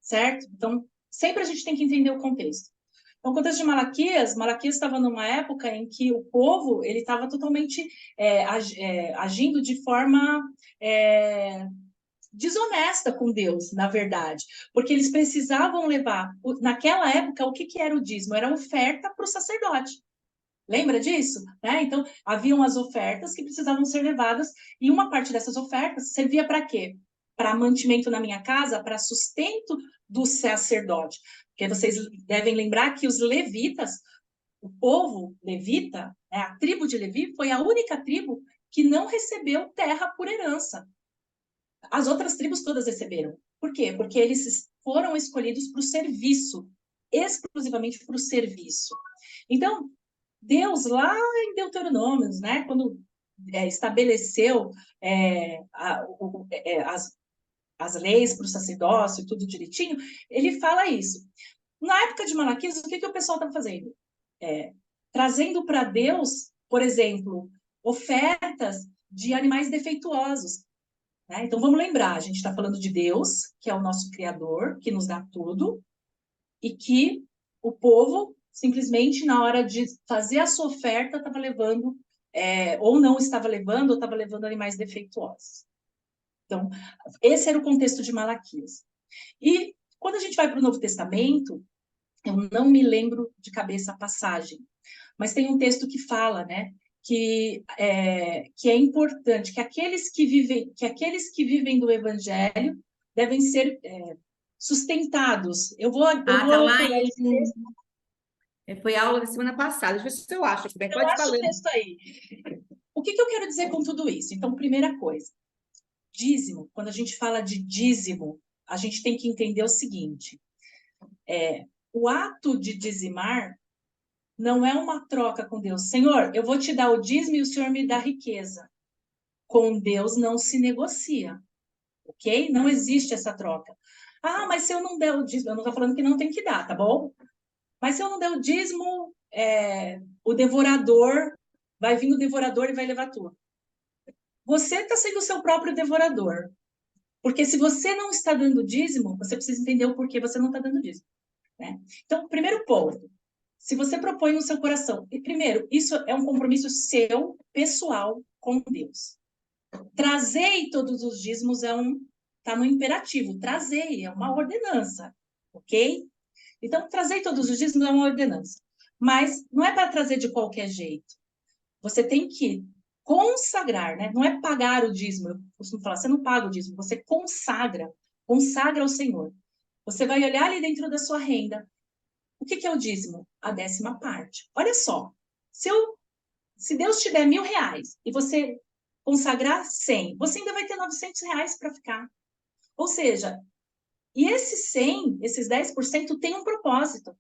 certo? Então, sempre a gente tem que entender o contexto. Então, o contexto de Malaquias estava numa época em que o povo ele estava totalmente agindo de forma desonesta com Deus, na verdade, porque eles precisavam levar, naquela época, o que era o dízimo? Era oferta para o sacerdote. Lembra disso? Né? Então, haviam as ofertas que precisavam ser levadas, e uma parte dessas ofertas servia para quê? Para mantimento na minha casa, para sustento do sacerdote. Porque vocês devem lembrar que os levitas, o povo levita, né, a tribo de Levi, foi a única tribo que não recebeu terra por herança. As outras tribos todas receberam. Por quê? Porque eles foram escolhidos para o serviço, exclusivamente para o serviço. Então, Deus, lá em Deuteronômios, né, quando estabeleceu as leis para o sacerdócio, tudo direitinho, ele fala isso. Na época de Malaquias, o que o pessoal estava fazendo? Trazendo para Deus, por exemplo, ofertas de animais defeituosos. Né? Então, vamos lembrar, a gente está falando de Deus, que é o nosso Criador, que nos dá tudo, e que o povo, simplesmente, na hora de fazer a sua oferta, estava levando, ou não estava levando, ou estava levando animais defeituosos. Então, esse era o contexto de Malaquias. E, quando a gente vai para o Novo Testamento, eu não me lembro de cabeça a passagem, mas tem um texto que fala, né, que é importante, que aqueles que vivem do Evangelho devem ser sustentados. Eu vou Tá lá pegar esse texto. Foi a aula da semana passada. Deixa eu ver se eu acho. Eu acho o texto aí. O que eu quero dizer com tudo isso? Então, primeira coisa, dízimo. Quando a gente fala de dízimo, a gente tem que entender o seguinte: o ato de dizimar não é uma troca com Deus. Senhor, eu vou te dar o dízimo e o Senhor me dá riqueza. Com Deus não se negocia, ok? Não existe essa troca. Ah, mas se eu não der o dízimo, eu não estou falando que não tem que dar, tá bom? Mas se eu não der o dízimo, o devorador, vai vir o devorador e vai levar tudo. Você está sendo o seu próprio devorador. Porque se você não está dando dízimo, você precisa entender o porquê você não está dando dízimo. Né? Então, primeiro ponto, se você propõe no seu coração, e primeiro, isso é um compromisso seu, pessoal, com Deus. Trazei todos os dízimos tá no imperativo, trazei, é uma ordenança, ok? Então, trazer todos os dízimos é uma ordenança. Mas não é para trazer de qualquer jeito. Você tem que consagrar, né? Não é pagar o dízimo. Eu costumo falar, você não paga o dízimo, você consagra ao Senhor. Você vai olhar ali dentro da sua renda. O que é o dízimo? A 10ª parte. Olha só, se Deus te der R$ 1.000 e você consagrar 100, você ainda vai ter R$ 900 para ficar. Ou seja, e esses 100, esses 10% tem um propósito.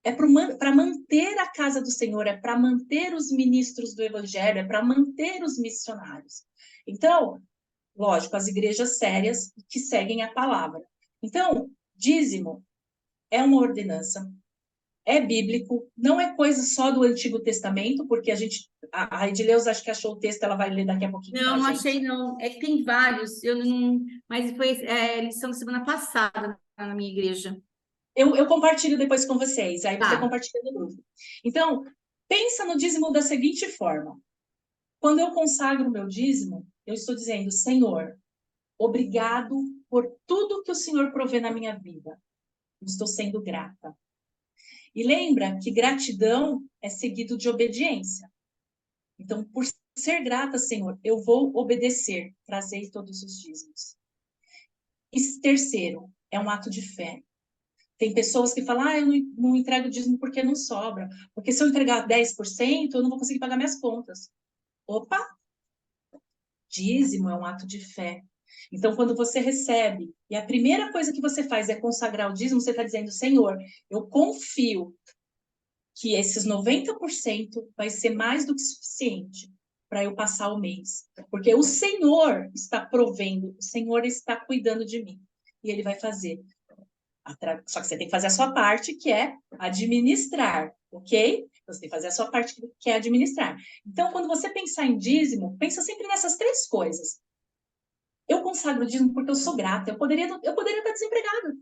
É para manter a casa do Senhor, é para manter os ministros do Evangelho, é para manter os missionários. Então, lógico, as igrejas sérias que seguem a palavra. Então, dízimo é uma ordenança, é bíblico, não é coisa só do Antigo Testamento, porque a Edileuza acho que achou o texto, ela vai ler daqui a pouquinho Não, para não a gente. achei, não. É que tem vários, eu não, mas foi lição da semana passada na minha igreja. Eu compartilho depois com vocês, aí você Tá. compartilha no grupo. Então, pensa no dízimo da seguinte forma. Quando eu consagro o meu dízimo, eu estou dizendo, Senhor, obrigado por tudo que o Senhor provê na minha vida. Eu estou sendo grata. E lembra que gratidão é seguido de obediência. Então, por ser grata, Senhor, eu vou obedecer, trazer todos os dízimos. E terceiro, é um ato de fé. Tem pessoas que falam, eu não entrego dízimo porque não sobra. Porque se eu entregar 10%, eu não vou conseguir pagar minhas contas. Opa! Dízimo é um ato de fé. Então, quando você recebe, e a primeira coisa que você faz é consagrar o dízimo, você está dizendo, Senhor, eu confio que esses 90% vai ser mais do que suficiente para eu passar o mês. Porque o Senhor está provendo, o Senhor está cuidando de mim. E Ele vai fazer. Só que você tem que fazer a sua parte, que é administrar, ok? Você tem que fazer a sua parte, que é administrar. Então, quando você pensar em dízimo, pensa sempre nessas 3 coisas. Eu consagro o dízimo porque eu sou grata. Eu poderia estar desempregada.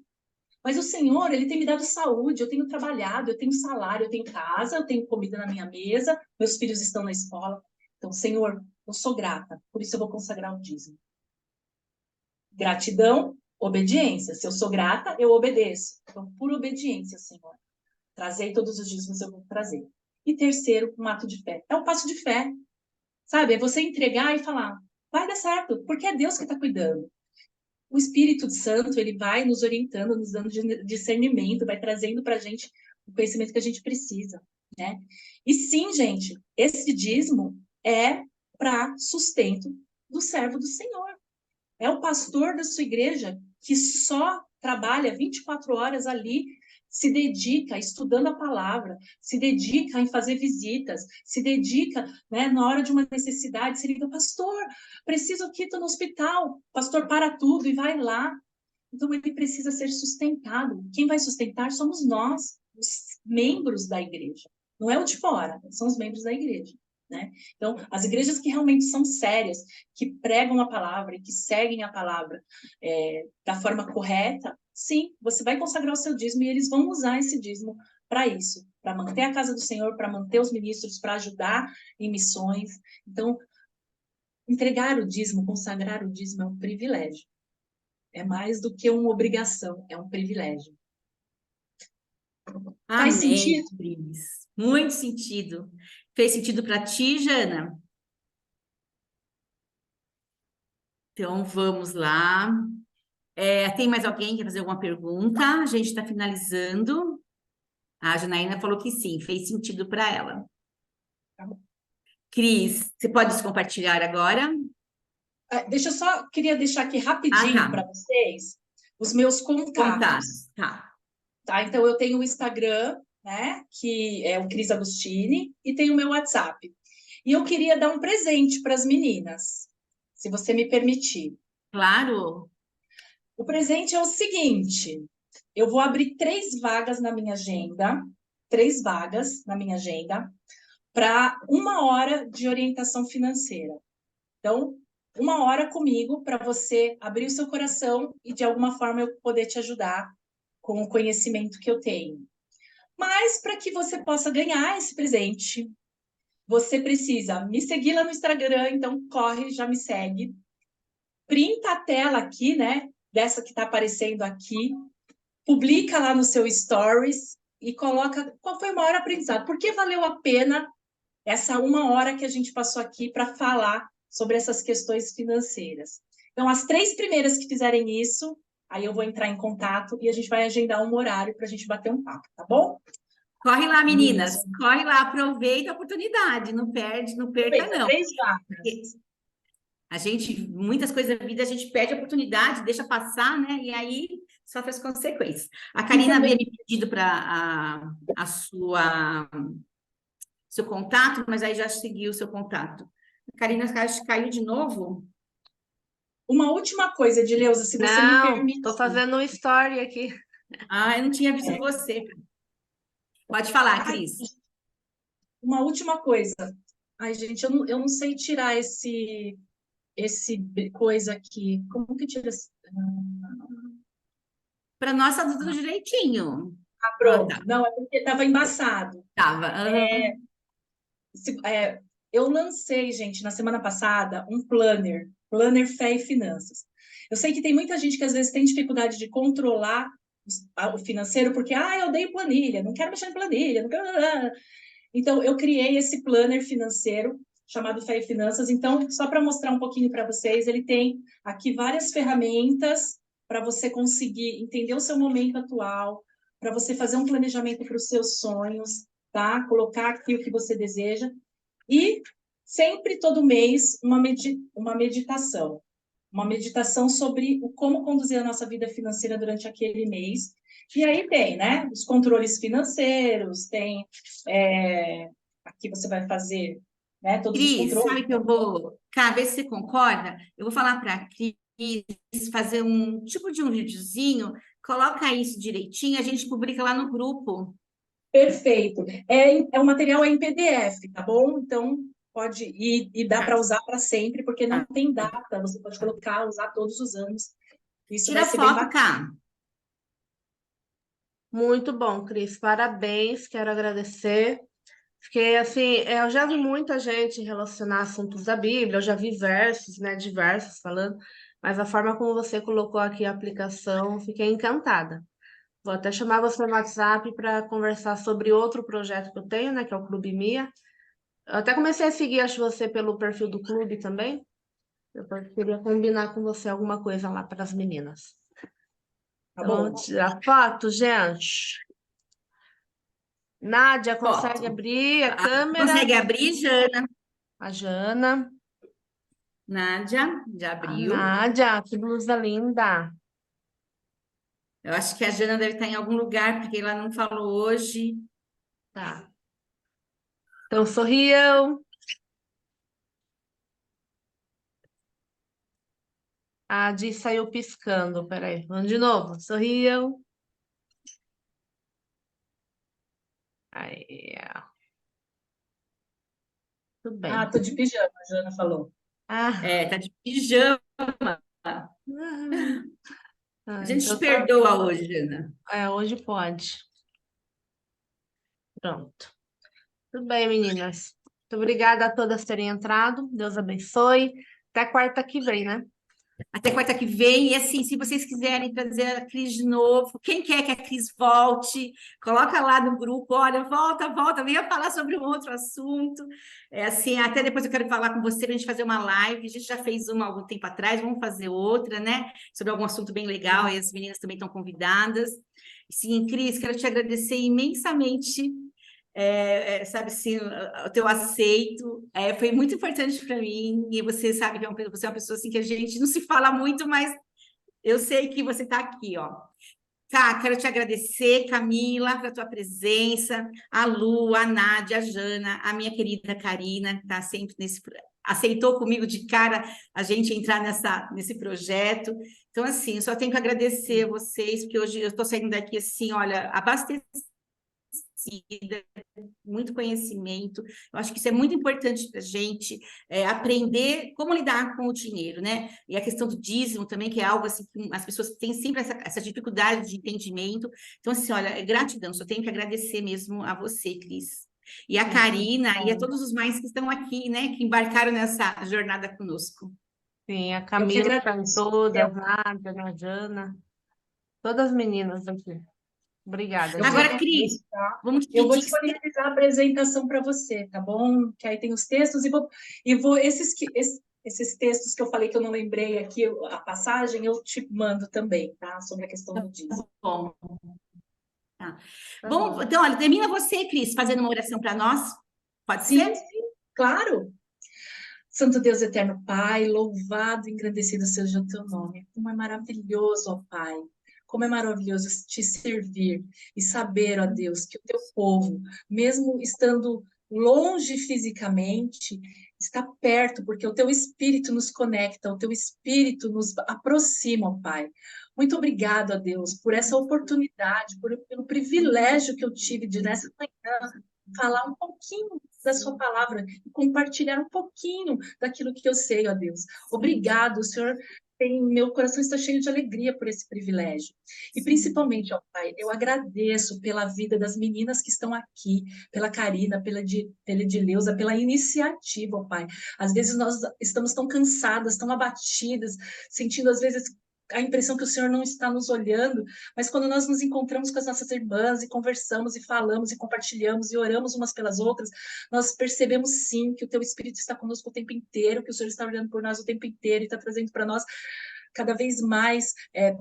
Mas o Senhor, Ele tem me dado saúde, eu tenho trabalhado, eu tenho salário, eu tenho casa, eu tenho comida na minha mesa, meus filhos estão na escola. Então, Senhor, eu sou grata, por isso eu vou consagrar o dízimo. Gratidão, obediência. Se eu sou grata, eu obedeço. Então, por obediência, Senhor. Trazei todos os dízimos, eu vou trazer. E terceiro, um ato de fé. É um passo de fé. Sabe? É você entregar e falar, vai dar certo, porque é Deus que está cuidando. O Espírito Santo, ele vai nos orientando, nos dando discernimento, vai trazendo para a gente o conhecimento que a gente precisa, né? E sim, gente, esse dízimo é para sustento do servo do Senhor. É o pastor da sua igreja que só trabalha 24 horas ali, se dedica estudando a palavra, se dedica em fazer visitas, se dedica, né, na hora de uma necessidade, se liga, pastor, preciso aqui, estou no hospital, pastor para tudo e vai lá. Então ele precisa ser sustentado. Quem vai sustentar somos nós, os membros da igreja. Não é o de fora, são os membros da igreja. Né? Então, as igrejas que realmente são sérias, que pregam a palavra e que seguem a palavra da forma correta, sim, você vai consagrar o seu dízimo e eles vão usar esse dízimo para isso, para manter a casa do Senhor, para manter os ministros, para ajudar em missões. Então, entregar o dízimo, consagrar o dízimo é um privilégio. É mais do que uma obrigação, é um privilégio. Faz Amém, sentido? Cris. Muito sentido. Fez sentido para ti, Jana? Então, vamos lá. Tem mais alguém que quer fazer alguma pergunta? A gente está finalizando. A Janaína falou que sim, fez sentido para ela. Tá bom. Cris, você pode se compartilhar agora? Queria deixar aqui rapidinho para vocês os meus contatos. Contatos, tá. Tá? Então, eu tenho o Instagram, né, que é o Cris Agostini, e tenho o meu WhatsApp. E eu queria dar um presente para as meninas, se você me permitir. Claro. O presente é o seguinte, eu vou abrir 3 vagas na minha agenda, 3 vagas na minha agenda, para 1 hora de orientação financeira. Então, 1 hora comigo para você abrir o seu coração e, de alguma forma, eu poder te ajudar com o conhecimento que eu tenho. Mas, para que você possa ganhar esse presente, você precisa me seguir lá no Instagram, então corre, já me segue. Printa a tela aqui, né, dessa que está aparecendo aqui, publica lá no seu Stories e coloca qual foi o maior aprendizado. Por que valeu a pena essa 1 hora que a gente passou aqui para falar sobre essas questões financeiras? Então, as 3 primeiras que fizerem isso, aí eu vou entrar em contato e a gente vai agendar um horário para a gente bater um papo, tá bom? Corre lá, meninas, corre lá, aproveita a oportunidade, não perde, não perca, não. 3 vagas. A gente, muitas coisas da vida, a gente perde a oportunidade, deixa passar, né? E aí sofre as consequências. A Karina havia me pedido para a seu contato, mas aí já seguiu o seu contato. A Karina acho que caiu de novo. Uma última coisa, Edileuza, se você me Não, permite. estou fazendo um story aqui. Ah, eu não tinha visto você. Pode falar, Cris. Uma última coisa. Ai, gente, eu não sei tirar esse coisa aqui. Como que tira esse... Para nós tá tudo direitinho. Ah, pronto. Tá. Não, é porque estava embaçado. Tava. Eu lancei, gente, na semana passada, um planner Fé e Finanças. Eu sei que tem muita gente que às vezes tem dificuldade de controlar o financeiro, porque, eu odeio planilha, não quero mexer em planilha, não quero... Então, eu criei esse planner financeiro chamado Fé e Finanças. Então, só para mostrar um pouquinho para vocês, ele tem aqui várias ferramentas para você conseguir entender o seu momento atual, para você fazer um planejamento para os seus sonhos, tá? Colocar aqui o que você deseja. E sempre, todo mês, uma meditação. Uma meditação sobre como conduzir a nossa vida financeira durante aquele mês. E aí tem, né? Os controles financeiros, tem... aqui você vai fazer, né? Todos os Cris, controles. sabe que eu vou... Cara, ver se você concorda. Eu vou falar para a Cris fazer um tipo de um videozinho, coloca isso direitinho, a gente publica lá no grupo. Perfeito. O material é em PDF, tá bom? Então, pode ir e dá para usar para sempre, porque não tem data. Você pode colocar, usar todos os anos. Isso Tira vai ser bem foto, bacana. cá. Muito bom, Cris. Parabéns, quero agradecer. Fiquei assim, eu já vi muita gente relacionar assuntos da Bíblia, eu já vi versos, né, diversos falando, mas a forma como você colocou aqui a aplicação, fiquei encantada. Vou até chamar você no WhatsApp para conversar sobre outro projeto que eu tenho, né, que é o Clube Mia. Eu até comecei a seguir, acho, você pelo perfil do clube também. Eu queria combinar com você alguma coisa lá para as meninas. Tá Então, bom? tirar foto, gente. Nádia, consegue Foto. abrir a câmera? Consegue abrir, Jana? A Jana. Nádia, já A abriu. Nádia, que blusa linda. Eu acho que a Jana deve estar em algum lugar, porque ela não falou hoje. Tá. Então, sorriam. A Di saiu piscando. Peraí, vamos de novo. Sorriam. Aí, ó. Tudo bem. Tô de pijama, a Jana falou. Ah, Tá de pijama. A gente então te perdoa hoje, Jana. hoje pode. Pronto. Tudo bem, meninas. Muito obrigada a todas por terem entrado. Deus abençoe. Até quarta que vem, né? Até quarta que vem. E assim, se vocês quiserem trazer a Cris de novo, quem quer que a Cris volte, coloca lá no grupo, olha, volta, venha falar sobre um outro assunto. Assim, até depois eu quero falar com você, a gente fazer uma live. A gente já fez uma há algum tempo atrás, vamos fazer outra, né? Sobre algum assunto bem legal, e as meninas também estão convidadas. Sim, Cris, quero te agradecer imensamente. Sabe assim, o teu aceito foi muito importante para mim, e você sabe que você é uma pessoa assim que a gente não se fala muito, mas eu sei que você está aqui, ó. Tá, quero te agradecer, Camila, pela tua presença, a Lu, a Nádia, a Jana, a minha querida Karina, que está sempre aceitou comigo de cara a gente entrar nesse projeto. Então, assim, eu só tenho que agradecer a vocês, porque hoje eu estou saindo daqui assim, olha, abastecida, muito conhecimento. Eu acho que isso é muito importante para a gente aprender como lidar com o dinheiro, né? E a questão do dízimo também, que é algo assim que as pessoas têm sempre essa dificuldade de entendimento. Então, assim, olha, gratidão, só tenho que agradecer mesmo a você, Cris. E a Karina e a todos os mais que estão aqui, né? Que embarcaram nessa jornada conosco. Sim, a Camila está em todas, a Nádia, a Jana. Todas as meninas aqui. Obrigada, Eu gente. Agora, queria Cris, tá? vamos te Eu vou pedir que você... disponibilizar a apresentação para você, tá bom? Que aí tem os textos esses textos que eu falei que eu não lembrei aqui, a passagem, eu te mando também, tá? Sobre a questão do Tá dízimo. bom. Tá. Tá Bom, bom. então, olha, termina você, Cris, fazendo uma oração para nós. Pode Sim, ser? sim, claro. Santo Deus eterno Pai, louvado e engrandecido seja o teu nome. Como é maravilhoso, ó Pai. Como é maravilhoso te servir e saber, ó Deus, que o teu povo, mesmo estando longe fisicamente, está perto, porque o teu Espírito nos conecta, o teu Espírito nos aproxima, ó Pai. Muito obrigado, ó Deus, por essa oportunidade, pelo privilégio que eu tive de, nessa manhã, falar um pouquinho da sua palavra e compartilhar um pouquinho daquilo que eu sei, ó Deus. Obrigado, o Senhor meu coração está cheio de alegria por esse privilégio. E principalmente, ó Pai, eu agradeço pela vida das meninas que estão aqui, pela Karina, pela Edileuza, pela iniciativa, ó Pai. Às vezes nós estamos tão cansadas, tão abatidas, sentindo às vezes a impressão que o Senhor não está nos olhando, mas quando nós nos encontramos com as nossas irmãs e conversamos e falamos e compartilhamos e oramos umas pelas outras, nós percebemos sim que o teu Espírito está conosco o tempo inteiro, que o Senhor está olhando por nós o tempo inteiro e está trazendo para nós cada vez mais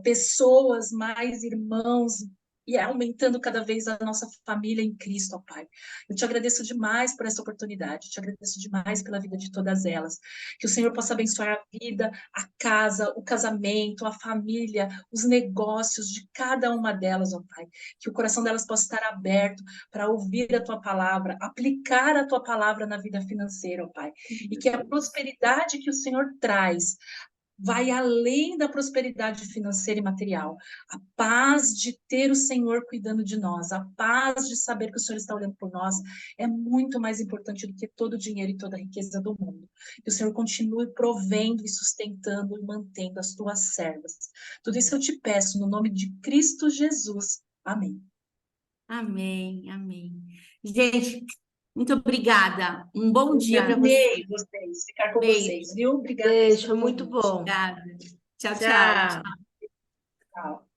pessoas, mais irmãos, e aumentando cada vez a nossa família em Cristo, ó Pai. Eu te agradeço demais por essa oportunidade, te agradeço demais pela vida de todas elas. Que o Senhor possa abençoar a vida, a casa, o casamento, a família, os negócios de cada uma delas, ó Pai. Que o coração delas possa estar aberto para ouvir a Tua palavra, aplicar a Tua palavra na vida financeira, ó Pai. E que a prosperidade que o Senhor traz vai além da prosperidade financeira e material. A paz de ter o Senhor cuidando de nós, a paz de saber que o Senhor está olhando por nós, é muito mais importante do que todo o dinheiro e toda a riqueza do mundo. Que o Senhor continue provendo e sustentando e mantendo as tuas servas. Tudo isso eu te peço no nome de Cristo Jesus. Amém. Amém, amém. Gente, muito obrigada. Um bom dia para Obrigada. você. Amei vocês, ficar com Beijo. vocês, viu? Obrigada Beijo, foi pelo muito convite. bom. Obrigada. Tchau, tchau. Tchau. Tchau.